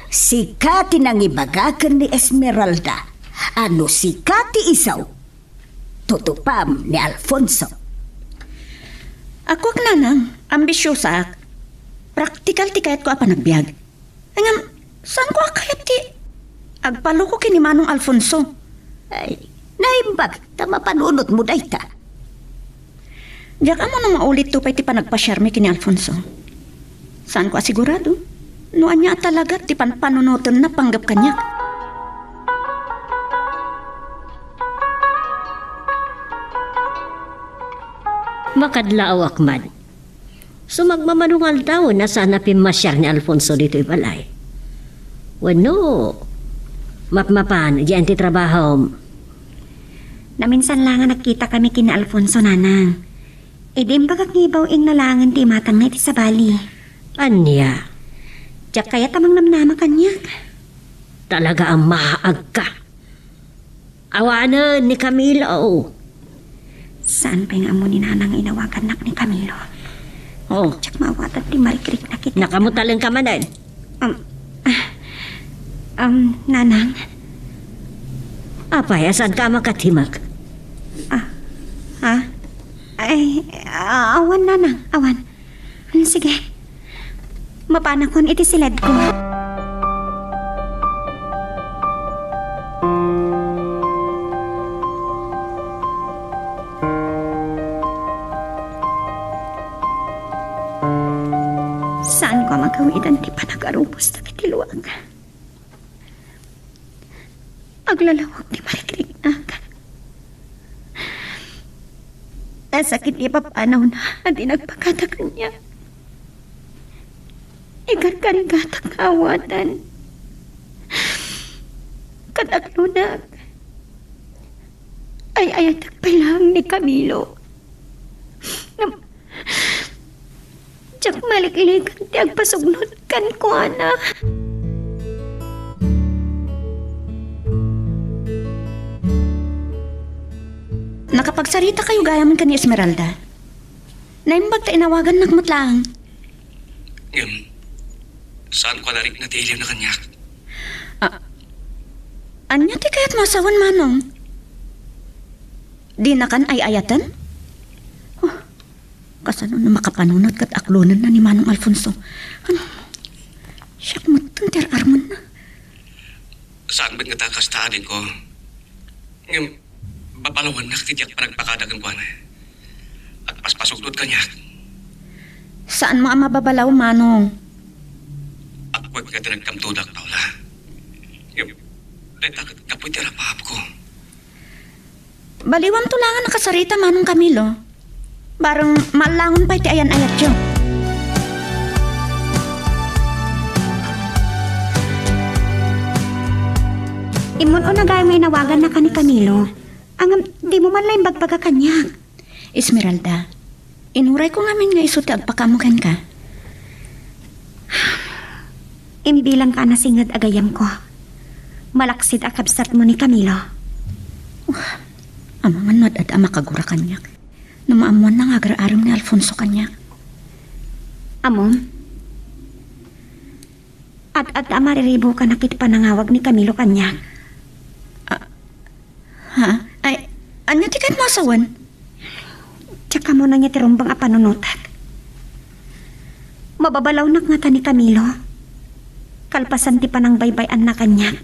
sikati nang ibagakan ni Esmeralda. Ano sikati isaw? Tutupam ni Alfonso. Ako ak nanang, ambisyosa ak. Praktikal ti kayat ko apa nagbiag. Angam, saan ko akayat ti? Agpalo ko kini Manong Alfonso. Ay, naimbag, tama panunot mo day ta. Diyak amo na maulit to pa'y ti panagpasyarmi kini Alfonso. Saan ko asigurado? Noan niya talaga ti panunutan na panggap kanya. Makadlaaw akman. Sumagmamanungal daw na sana pimasyar ni Alfonso dito ibalay. Wano, mapmapan, diyan ti trabaho. Naminsan lang nga nagkita kami kina Alfonso, nanang. E di mbagak ngibaw ing nalangan ti matang na iti sa bali. Anya, Diyak kaya tamang namnama kanya. talaga ang mahaag ka. Awanan ni Camilo. Saan pa yung amo ni nanang inawagan nak ni Camilo? Oh, Diyak mawatan ti marikrik na kita. nakamutalang ka manan. Nanang. Apay, asan ka makatimag? Ha? Ay, awan nanang, awan. Sige. Mapanakon iti silad ko. Saan ko magawidan ti panag-arupos na kitiluang? Aglalawag ti marikrik na. Nasakit ni papanaw na at inagpagkatakan niya. Ikarkarigatang kaawatan. Kataklunak. Ay ayatak pa lang ni Camilo. Tsak malikilikan ti agpasugnod kan ko, anak. Nakapagsarita kayo gayaman ka ni Esmeralda. Naimbag ta inawagan nakmatlang. Saan ko narik na tiilim na kanyak? Anya ti kayat masawan, Manong? Di na kan ay ayatan? Oh, kasano na makapanunod kat aklunan na ni Manong Alfonso. Ano? Siyak mo ter arman na. Saan ba't nga takastaanin ko? Papalawan na kityak panagpakadagan ko na. At paspasugdod kanyak. Saan mo ang mababalaw, Manong? Akwag ka nagkamtudak, Paula. Takot kapoy tirapahap ko. Baliwam tulangan nakasarita, Manong Camilo. Barang malangon pa iti ayan-ayat yun. Imon o nagay may nawagan na ka ni Camilo. Ang di mo man lang bagbaga kanya. Esmeralda, inuray ko ngamin nga isuti agpakamukan ka. Imbilang ka na singad agayam ko. Malaksid akabsat mo ni Camilo. Amangan nad at amakagura kanyak. Namaamuan na nga agar-aram ni Alfonso kanyak. Amon? At mariribo ka na kiti panangawag ni Camilo kanya. Ha? Ay, anya ti kahit masawan? Tsaka mo na niya tirumbang apanunutat. Mababalaw na nga ta ni Camilo. Kalpasan ti panang baybayan na kanya.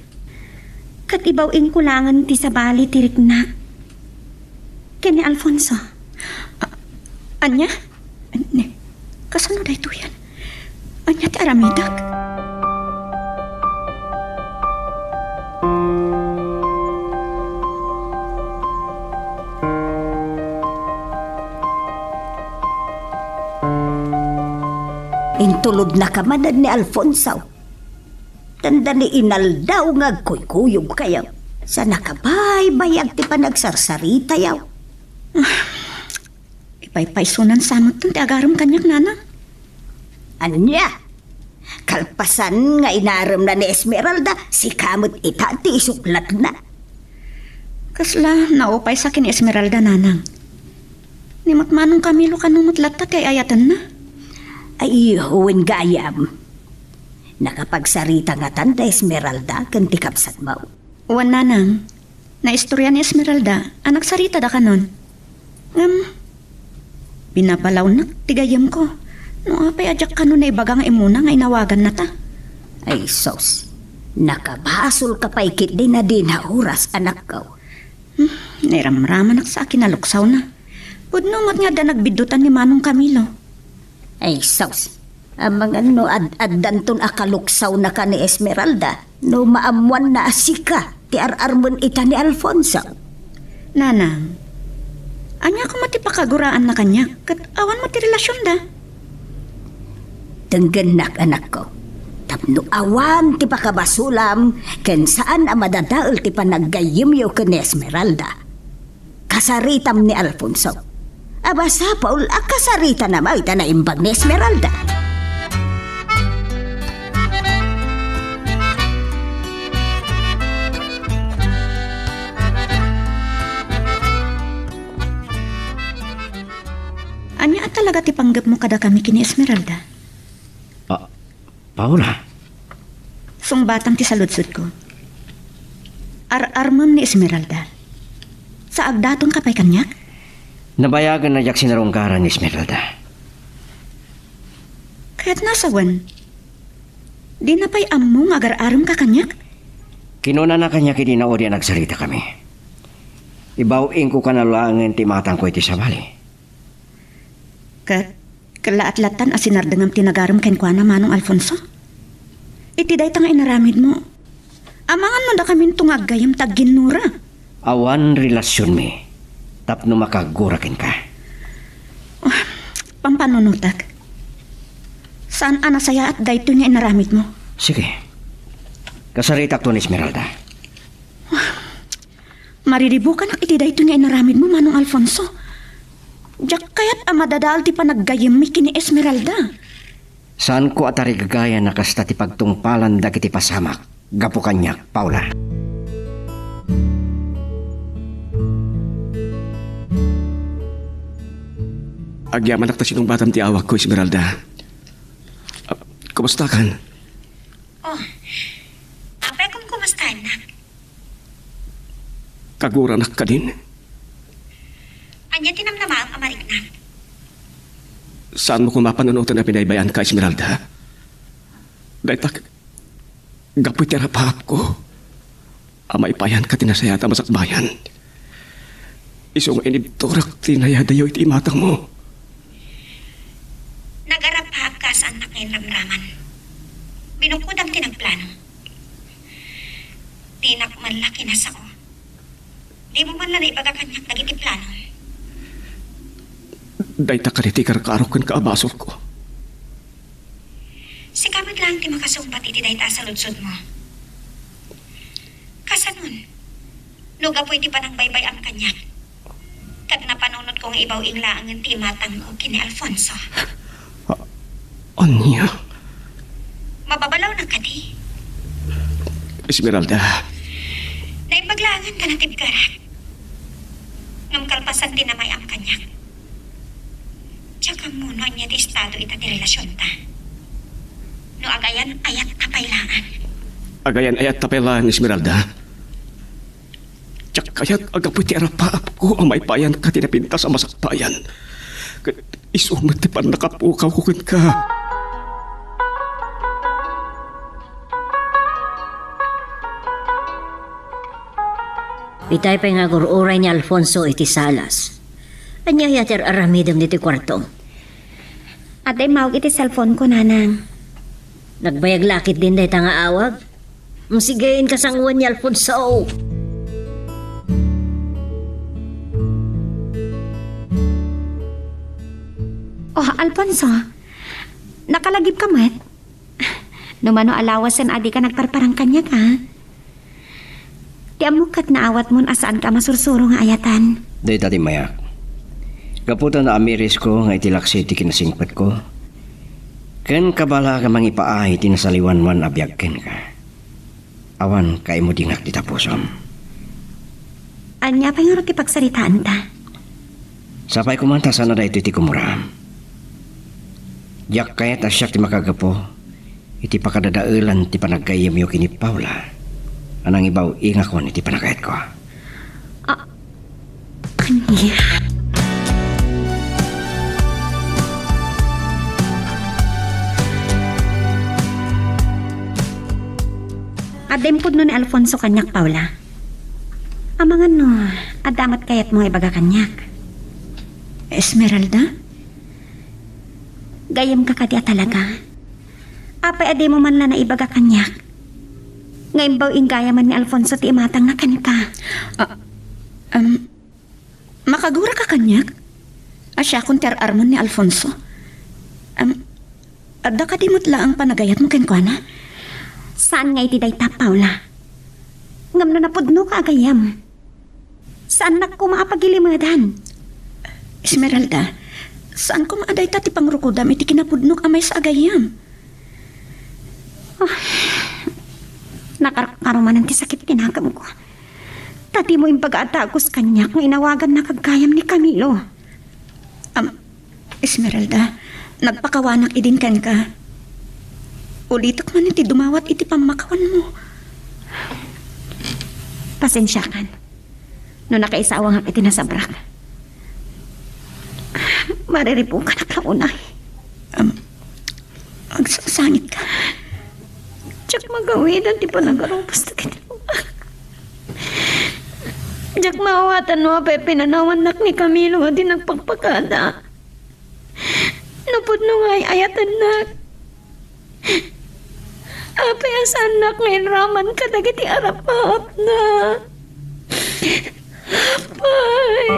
Katibaw ing kulangan ti sa bali tirik na. Kini Alfonso. Anya? Kasano da ito yan? Anya ti aramidak? Intulod na kamanan ni Alfonso. Tanda ni Inaldaw nga kuy-kuyog kaya. Sa nakabaybayag ti panagsarsarita yaw. Ipaypaysunan samot ti agaram kanyak nanang. Anya? Kalpasan nga inaram na ni Esmeralda, si kamot itati isuklat na. Kasla, naupay sa akin ni Esmeralda nanang. Nimot manong Camilo kanumot latat ay ayatan na. Ay, huwin gayam. Nakapagsarita nga tanda Esmeralda kan tikapsat mo. Uwan nanang, na istorya ni Esmeralda, anak sarita da kanon. Binabalaw na, tigayam ko. No apay ajak kanon na ibaga nga imuna nga inawagan na ta. Ay, sos. Nakabasol ka pa ikit din na din na oras, anak ko. Nairamraman sa akin na luksaw na. Pudnumot nga da nagbidutan ni Manong Camilo. Ay, sos. Ang mga no ad-danton akaluksaw na ka ni Esmeralda, no maamuan na asika, ti ar-armon ita ni Alfonso. Nanang, anya ko matipakaguraan na kanya, kat awan mati relasyon da. Tenggenak anak ko. Tapno awan ti pakabasulam, ken saan ang madadaol ti panaggayimyo ka ni Esmeralda. Kasaritam ni Alfonso. Aba sa Paul, kasarita na mo ita na imbag ni Esmeralda. Anya at talaga ti panggap mo kada kami kini Esmeralda? Paula? Sungbatang ti saludsud ko. Ar-armam ni Esmeralda. Sa agdaton kapay kanyak? Nabayagan na jak sinarungkaran ni Esmeralda. Kaya't nasawan. Di na pa'y among agar-aram ka kanyak? Kinuna na kanya kini na ori nagsarita kami. Ibawing ko kanalangan ti matang ko iti sabali. Kat kalaat-latan asinardangam tinagaram ken kuana Manong Alfonso. Iti day nga inaramid mo. Amangan mo da kami tungaggayam tagginura. Awan relasyon mi. Tapno makagurakin ka. Pampanunutak. Saan anasaya at dayto nga inaramid mo? Sige. Kasarita ko ni Esmeralda. Mariribukan ak iti dayto nga inaramid mo Manong Alfonso. Diyak kaya't amadadal ti panaggayam mi kini Esmeralda. Saan ko atari gagaya na kasta ti pagtungpalan dagiti pasamak? Gapo kanyak, Paula. Agyaman nakta sinong batam ti awak ko, Esmeralda. Kumusta kan? Apay kung kumustahan na. Kaguranak ka din. Anya tinamnama ang amarik na. Saan mo kumapanunutan na pinaybayan ka, Esmeralda? Dahil gapoy terapahap ko. Amay payan ka tinasayata masakbayan. Isong inibtorak tinayadayo iti imatang mo. Nagarapahap ka saan na ngayon ramraman. Binukudang tinagplano. Di nakmanlaki na sao. Di mo man lang ipagakanyak nagiti plano. Dahil takaliti karakarokan ka abasok ko. Si kamot lang ti makasumbat iti dayta sa ludsod mo. Kasanon, nuga po iti panang baybay ang kanyak. Kag napanunod kong ibaw inglaang ang ti matang ko kini Alfonso. Anya? Mababalaw na kadi. Esmeralda. Naibaglangan ka na tibgarat. Ngam kalpasan din na may ang kanyak. Tsaka muno niya di estado ita di relasyon ta. No agayan ayat kapailangan. Agayan ayat tapelan, Esmeralda. Tsak kayat agapoy ti arapaap ko ang may payan ka tinapinta sa masakbayan. Isumat ti pan nakapukaw ko ka. Itay pa nga gururay ni Alfonso iti salas. Anya yater aramidam diti kwarto. Ate, mawag iti cellphone ko, nanang. Nagbayag lakit din dahi nga awag. Masigayin kasangwan ni Alfonso. Oh, Alfonso. Nakalagip ka, mat? Numano alawasan adi ka nagparparang kanya ka. Di amukat na awat mo asaan ka masursuro nga ayatan. Day tati mayak. Kaputan na amiris ko nga itilaksi ti kinasingpat ko. Ken kabala ka mangipaay tinasaliwan-wan abiyagken ka. Awan kay mo dingak di tapusom. Anya pa nga ti pagsaritaan ta. Sapay kumanta sana da ito iti kumuram. Yak kayat asyak ti makagapo. Iti pakadadailan ti panagkayam yo kini Paula. Anang ibaw ingakon iti panagkayat ko. Anya? Adempod no ni Alfonso kanyak, Paula. Amangan no, adamat kayat mo ibaga kanyak. Esmeralda? Gayam ka kadi talaga. Apay ade mo man la na ibaga kanyak. Ngayon baw ingaya man ni Alfonso ti imatang na kanka. Makagura ka kanyak? Asya kung ter-armon ni Alfonso. Adda ka dimot lang ang panagayat mo kenkwana? Saan nga iti dayta, Paula? Ngam na napudno ka agayam. Saan na ko maapagilimadan? Esmeralda, saan ko maaday ti pangrukudam iti kinapudnok amay sa agayam? Nakarakarumanan ti sakit tinakam ko. Tati mo yung pag-aatagos kanya kung inawagan na kagayam ni Camilo. Esmeralda, nagpakawanak idin kan ka. Ulitak man iti dumawat iti pamakawan mo. Pasensya kan. No nakaisawang iti nasabrak. Mariripo ka na kaunay. Agsasangit ka. Diyak magawin ang di pa nag-arupos na kita. Diyak maawatan mo apay pinanawanak ni Camilo at di nagpagpagkada. Napod no nga'y ayatan na. Apay as anak ngayon raman ka dagiti arap-arap na. Apay.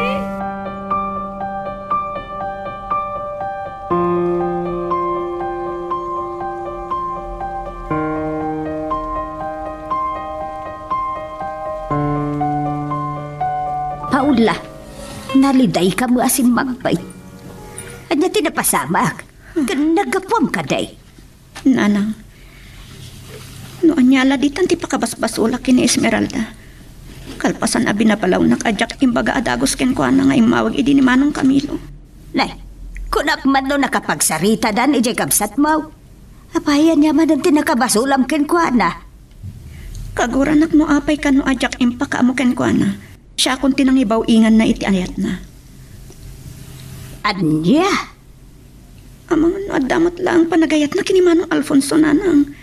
Paula, naliday ka mo asin magbay. Anya tinapasamak. Nagapuam ka day. Nanang, no anyala ditan ti pakabasbasulak kini Esmeralda. Kalpasan abi na palaw nakadyak imbaga adagos ken ko na nga imawag idi ni Manong Camilo. Nay, kunak man no nakapagsarita dan ijay kabsat mo. Apayan niya man ang tinakabasulam ken ko na. Kaguranak mo apay ka no adyak impaka mo ken ko na. Siya kung tinangibaw ingan na iti ayat na. Anya? Amang no adamat lang panagayat na kini Manong Alfonso nanang.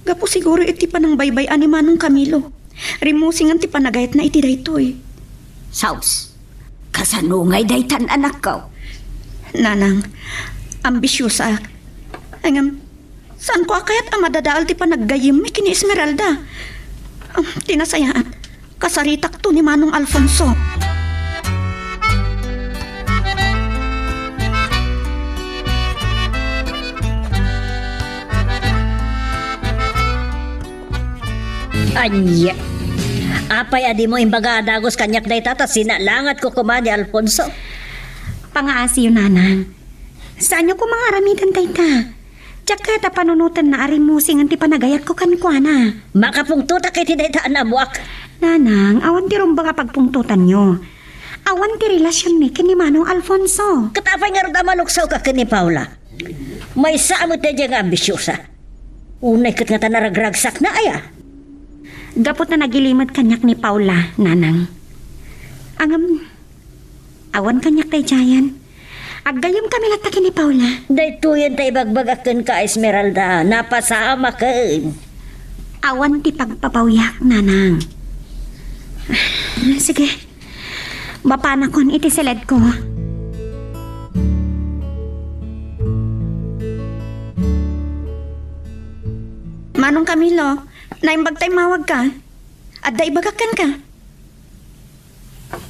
Gapo siguro iti panang baybay ani Manong Camilo. Rimusingan ti panagayat na iti daytoy. Saus, kasanungay daytan anak ko. Nanang, ambisyosa. Angam, saan ko akayat ang madadaal ti panaggayim mi kini Esmeralda? Tinasayaan, kasaritak to ni Manong Alfonso. Anya. Apay adi mo imbaga adagos kanyak day tata sinalangat ko kumani Alfonso. Pangaasi yun, nanang. Saan nyo ko mga aramitan tayta? Tsaka ta panunutan na arimusing ang ti panagayat ko kankwana. Makapungtuta kay tinaytaan amuak. Nanang, awan ti rumba nga pagpungtutan nyo. Awan ti relasyon ni kini Manong Alfonso. Katapay nga rin maluksaw ka kini Paula. May saamot na diyang ambisyosa. Unay kat nga tanaragragsak na aya. Gapot na nagilimot kanyak ni Paula, nanang. Awan kanyak tay Jayan. Aggayom kami latakin ni Paula. Daytoyan tay bagbagakan ka Esmeralda. Napasama ka. Awan ti pagpapawyak, nanang. Sige. Bapanakon iti seled ko. Manong Camilo, naimbag tay mawag ka. Adda ibagakan ka.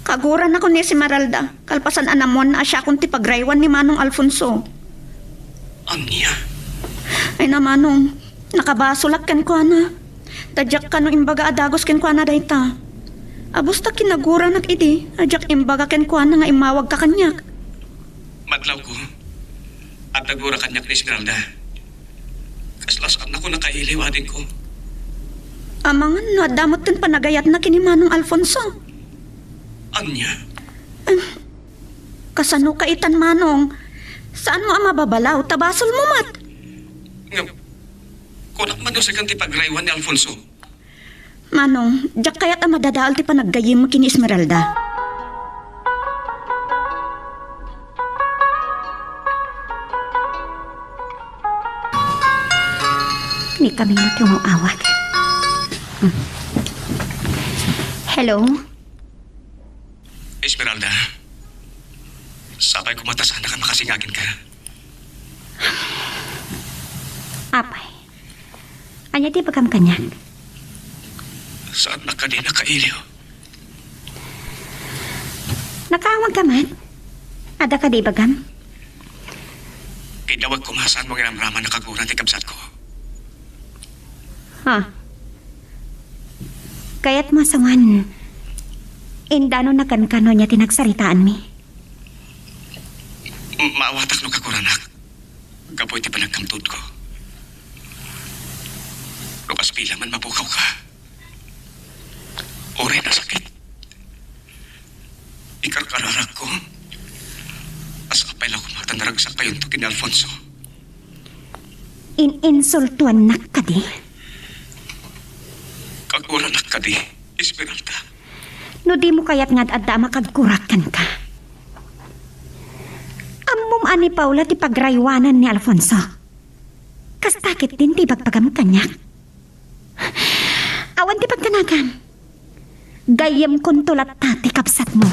Kaguran ako ni Esmeralda. Kalpasan anamon na asya kung ti pagraywan ni Manong Alfonso. Anya? Ay na Manong, nakabasulat ken ko na. Tadyak ka no imbaga adagos ken ko na dayta. Abos ta kinagura nak idi. Ajak imbaga ken kuan nga imawag ka kanyak. Madlaw ko. At nagura kanyak ni Esmeralda. Kaslasaan ako nakailiw ading ko. Amangan no adamot ken panagayat na kini Manong Alfonso. Anya? Kasano kaitan Manong? Saan mo ang mababalaw? Tabasol mo mat. Nga, kunak man daw sa kanti pagraywan ni Alfonso. Manong, jak kaya't ang madadaal ti panaggayim mo kini Esmeralda. Ni Camilo tumawag. Hello? Esmeralda, sabay ko mata sana ka makasingagin ka. Apay. Anya ti pagkam kanyak? Saan na ka din nakailiw? Nakaawag ka man? Ada ka di bagam? Kinawag ko masan mong iramraman na kaguran ti kabsat ko. Ha? Kaya't masawan. Indano na kankano niya tinagsaritaan mi. Maawatak no kakuranak. Kapoy ti panagkamtod ko. Lukas pila man mapukaw ka. Ore na sakit. Ikarkararak ko. As apay lang kumatan naragsak pa yun to kini Alfonso. Insultuan na ka di. Kaguranak ka di, Esmeralda. No di mo kaya't nga adda makagkurakan ka. Amom ani Paula ti pagraywanan ni Alfonso. Kastakit din ti pagpagam kanyak. Awan ti pagtanagan. Gayam kon tulat tate kapsat mo.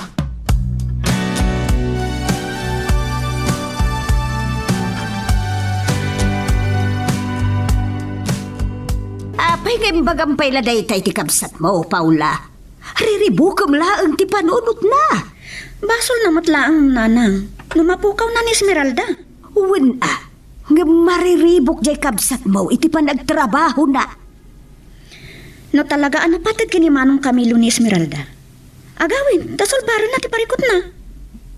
Apay nga imbagampay la daytay ti kabsat mo, Paula. Riribukam laang ti panunot na. Basol na matlaang nanang. Lumapukaw na ni Esmeralda. Uwan nga mariribok jay kabsat mo, iti pa nagtrabaho na. No talaga anapatid kini Manong Camilo ni Esmeralda. Agawin, dasol baron na ti parikot na.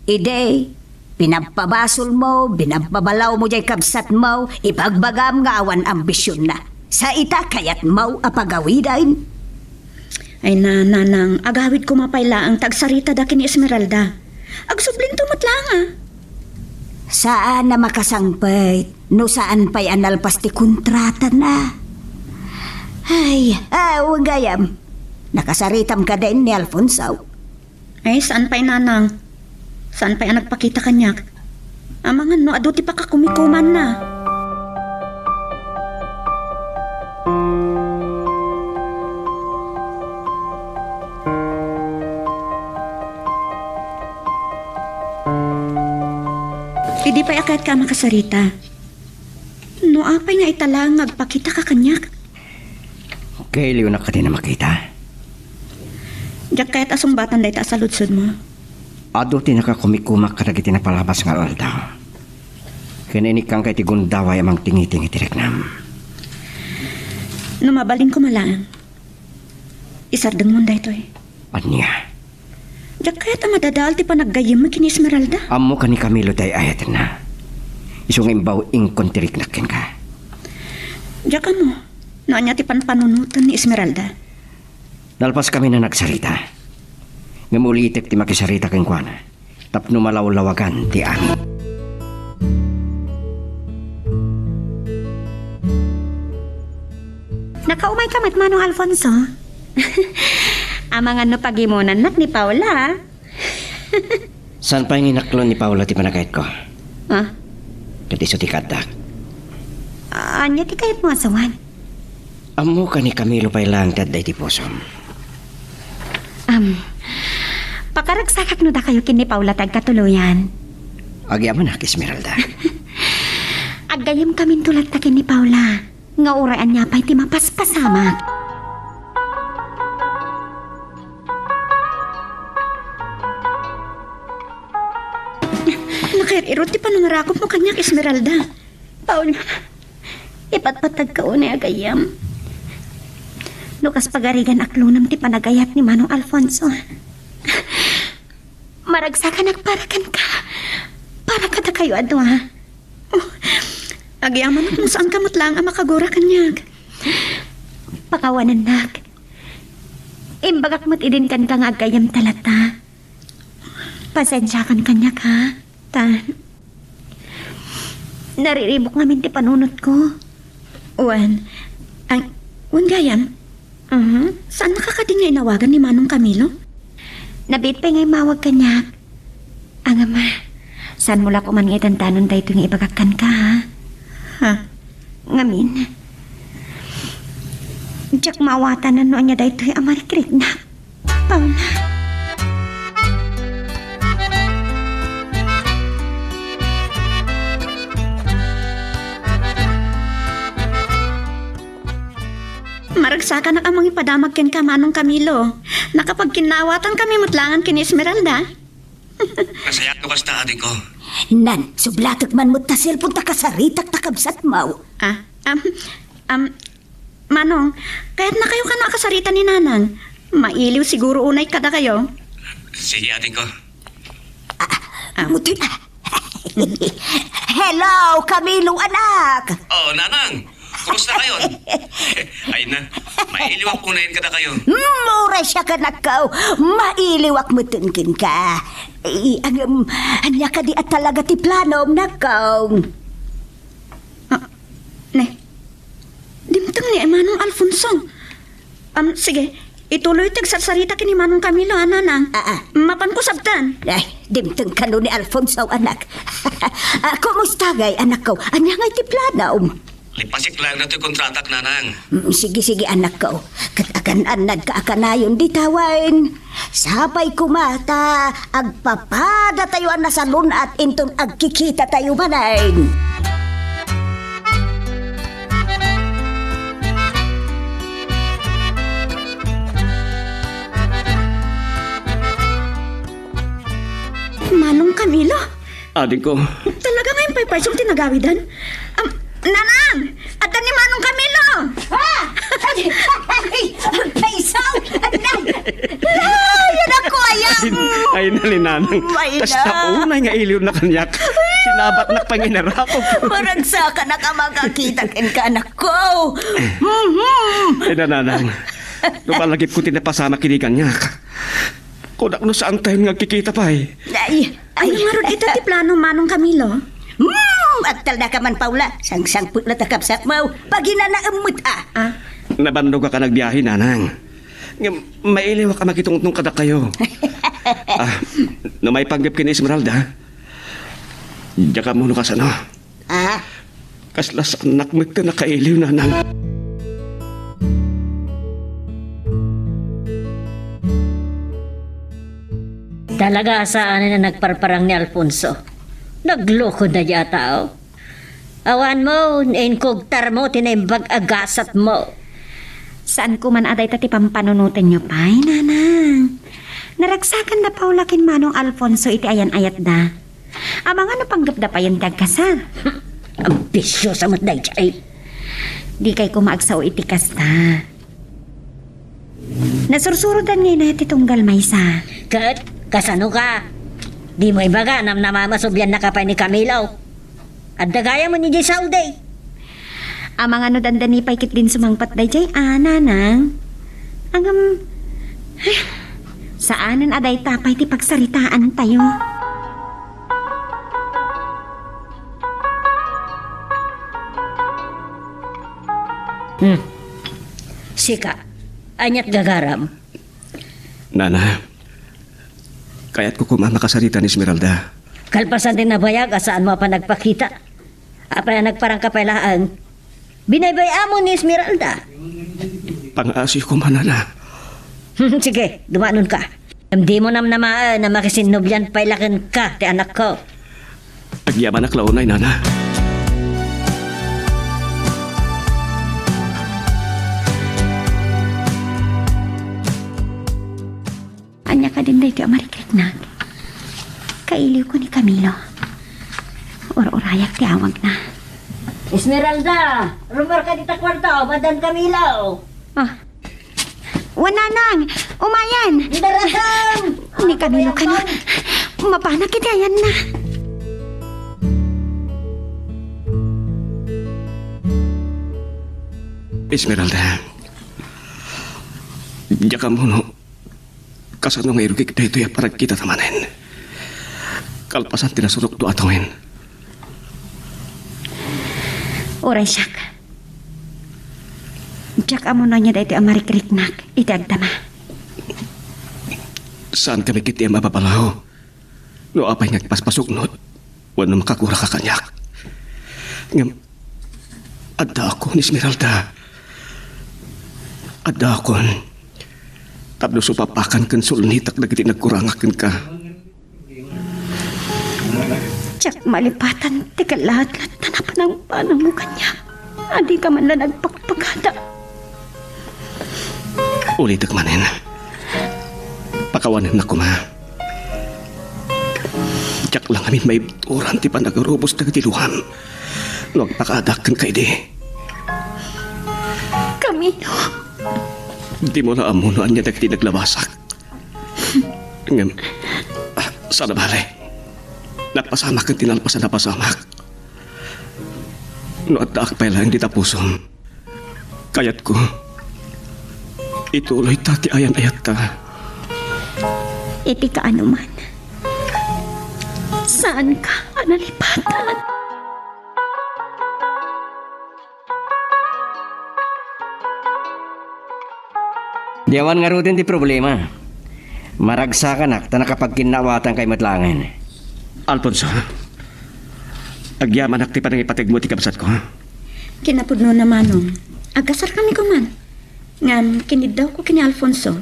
Ide, pinagpabasol mo, binababalaw mo jay kabsat mo, ipagbagam nga awan ambisyon na. Sa ita kayat mau apagawidain. Ay nanang, agawid ko mapayla ang tagsarita da kini Esmeralda. Agsublin tumatla. Saan na makasangpay? No saan pa'y analpas ti kontrata na? Ay, huwag gayam. Nakasaritam ka din ni Alfonso. Ay, saan pa'y nanang? Saan pa'y nagpakita kanyak? Amangan no, ado ti pa kakumikuman na. Hindi pa akit ka makasarita. No apay nga italang nagpakita ka kanyak. Okay, liw na ka din na makita. Diyak kahit asumbatan dahi ta sa lutsod mo. Ado ti nakakumikumak ka dagiti napalabas nga aldaw. Kininik kang kay ti gundaway amang tingi-tingi tiriknam. No mabalin ko malaan. Isardeng mo dahi to eh. Anya? Diyak kahit ang madadaal ti panaggayim mo kini Esmeralda. Amo ka ni Camilo day ayat na. Isong imbaw inkontirik nakin ka. Diyak ka mo. Naanya ti panpanunutan ni Esmeralda. Nalpas kami na nagsarita. Ngamulitik ti makisarita keng kuana. Tapno malawlawagan ti amin. Nakaumay ka Manong Alfonso. Amangan no pagimunan nak ni Paula. Saan pa yung inaklon ni Paula ti panagayat ko? Ha? Kati so ti kadak. Anya ti kayat mo asawan? Amo ka ni Camilo pa ilang taday ti posom. Pakaragsakak no da kayo kin ni Paula tagkatuluyan. Agyaman na, Esmeralda. Agayam kami tulat takin ni Paula. Nga uraan niya pa'y ti mapaspasamak. Nakairirot ti panangarakot mo kanyak Esmeralda. Paula, ipatpatag ka unay agayam. No Lukas pagarigan aklunam ti panagayat ni Manong Alfonso. Maragsakan nagparakan ka. Para kada kayo adwa. Agyaman kung saan kamot lang ang makagura kanyag. Pakawanan nak. Imbagak mo't idin kan kang agayam talata. Pasensya kan kanya ka. Nariribok ngamin ti panunot ko. Wan gayam? Saan nakakading nga inawagan ni Manong Camilo? Nabit pa ngay mawag kanya. Ang ama, saan mula ko man ngay tantanon tayo nga ibagakan ka, ha? Ha? Ngamin. Diyak mawatan na noon niya dahil to'y amarikrit na. Paula. Maragsakan na amang ipadamag ken ka Manong Camilo. Nakapagkinawatan kami mutlangan kin Esmeralda. Kasayat ko kasta ating ko. Nan, sublatak man mo ta cellphone ta kasaritak takabsat mo. Manong, kahit na kayo ka nakasarita ni Nanang, mailiw siguro unay kada kayo. Sige ating ko. Muti. Hello, Camilo anak. Oh, Nanang. Krus na kayo. Ay na, mailiwak unayin kada kayo. Mura siya ka nakaw. Mailiwak mo tungkin ka. Anya ka di at talaga ti planom nakaw. Dimtang ni Manong Alfonso. Sige, ituloy tagsarsarita kini Manong Camilo, Nanang. Mapan ko sabtan. Ay, dimtang ka no ni Alfonso anak. Kumusta gay anak ko? Anya nga ti planom? Lipasik lang na ito'y kontratak, Nanang. Sige, anak ko. Katakan-anad ka akanayon di tawain. Sabay kumata, agpapada tayo na sa lunat intong agkikita tayo manain. Manong Camilo? Adik ko. Talaga nga yung paypaysong tinagawidan? Nanang! At ni Manong Camilo! Paisaw! Yan ako ayam! Ay na ni Nanang. Tas taunay nga iliw na kanyak. Sinabat na panginarako. Maragsa ka na ka makakita ka anak ko. Ay na Nanang. Lumalagip ko tinapasama kinikan niyak. Kudak no saan tayo nga kikita pa eh. Ay, marun ito ti plano Manong Camilo? Agtal na ka man, Paula. Sang-sangput na takapsat mo. Pagina na umut Nabandog ka nagbiyahe, Nanang. Mailiwa ka makitungtong kada kayo. Na may panggap kini Esmeralda. Diya ka muna kas ano. Kaslas anak mo ka nakailiw, Nanang. Talaga saan na nagparparang ni Alfonso? Nagloko na yata, oh. Awan mo, nainkogtar mo, tinaimbag agasat mo. Saan ko man aday tati pampanunutin nyo pa'y, Nanang? Naragsakan na Paula kin Manong Alfonso iti ayan-ayat da. Amang ano panggap da pa yung dagkasa? Ambisyo sa matday chay. Di kay kumaagsaw iti kasta. Nasursurodan ngayon na iti tunggal maysa. Kasano ka? Di mo ibaga nam namamasubyan na kapay ni Camilo. At dagaya mo ni Jay Sauday. Amang ano dandani paikit din sumangpat day Jay, Nanang. Saanan aday tapay ti pagsaritaan tayo. Sika, anyat gagaram. Nana, kaya't ko kumamakasarita ni Esmeralda. Kalpasan din na bayag, saan mo pa nagpakita? Apa na nagparang kapailaan? Binaybaya mo ni Esmeralda. Pang-asi ko man, Nana. Sige, dumanon ka. Hindi mo namaan na makisinubyan pailakin ka, ti anak ko. Agyaman na klaunay, Nana. Anya ka din day ti amarikrit na. Kailiw ko ni Camilo. Or-orayak ti awag na. Esmeralda, rumor ka dita kwarto, Madan Camilo. Wananang, umayan. Daraham! Ni Camilo ka na. Mapana kita yan na. Esmeralda, diyan ka muna. Kasano nga irugig dito ya para kita tamanin. Kalpasan tinasurok do atawin. Oray siyak. Diyak amo na niya dito amarikriknak. Iti agdama. Saan kami kiti ang mapapalaho? No apay nga paspasok no. Wano makakura ka kanyak. Ngam, adda ako ni Esmeralda. Adda ako. Tapno supapakan kan sulnitak na kiti nagkurangakin ka. Diyak malipatan. Tika lahat-lahat na napanang mo kanya. Adi ka man na nagpagpagada. Ulitak manin. Pakawanin na ko ma. Diyak lang kami may turan ti pa nagarubos na katiluhan. Huwag pakadakan kay di. Camilo. Di mo na amunoan niya na kiti naglawasak. Ngam, sana bale. Napasamak ang tinalpasan na pasamak. No at daak pa lang di tapusom. Kayat ko. Ituloy tati ayan-ayat ta. Iti ka anuman. Saan ka analipatan? Diyawan nga rutin ti problema. Maragsa ka nak, ta nakapagkinawatan kay matlangan. Alfonso, agyaman ak ti pa nang ipatig mo ti kabsat ko. Kinapudno naman agkasar kami ko man. Ngam, kinid daw ko kini Alfonso.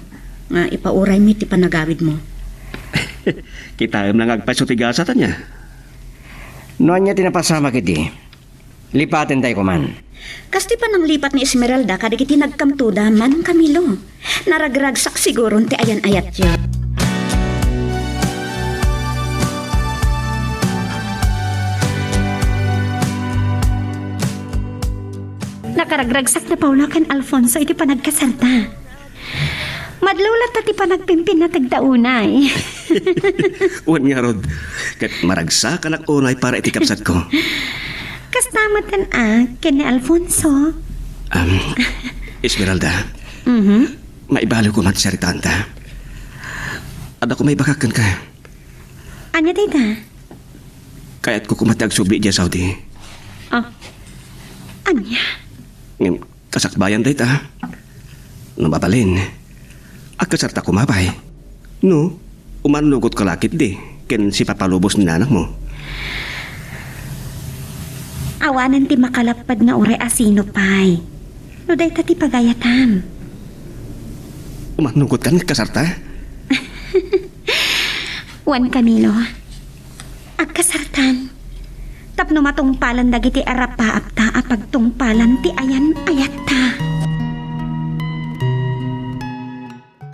Nga ipauray mi ti panagawid mo. Kita am nang agpasotigasatan niya. Noon niya tinapasama kiti. Lipatin tayo kuman. Kasti pa nang lipat ni Esmeralda kadagiti nagkamtuda man Camilo. Naragragsak siguro ti ayan-ayat yun. Nakaragragsak na Paula kan Alfonso iti panagkasarta. Madlulat na ti panagpimpin na tagdaunay. Uwan nga rod, kat maragsa ka nak unay para iti kapsat ko. Kastamatan ken ni Alfonso. Esmeralda, maibalo ko matisaritaan ta. Ada ko may bakakan ka. Anya tita? Kaya't ko kumatag subi dya Saudi. Oh. Anya? Ngam, kasakbayan day ta. Nababalin. Agkasarta kumabay. No, umanlugot ka lakit di. Ken si papalubos ni nanak mo. Awanan ti makalapad nga oray asino pay. No day ta ti pagayatam. Umanlugot ka kasarta? Wan Camilo. Agkasartan. Tapno matungpalan dagiti arapaap ta apagtungpalan ti ayan-ayat ta.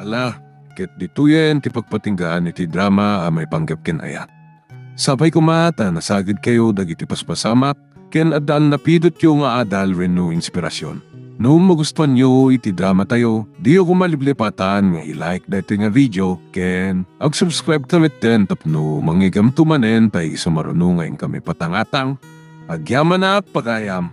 Ala, ket dituyen ti pagpatinggaan iti drama a may panggap ken ayat. Sabay kumata nasagid kayo dagiti paspasamak ken addaan napidot yo nga adal wenno inspirasyon. No magustuhan nyo iti drama tayo, di ako maliblipatan nga i-like dati nga video ken ag-subscribe tamit din tapno mangigam tumanen tay sumarunungay kami patangatang. Agyaman na pagayam.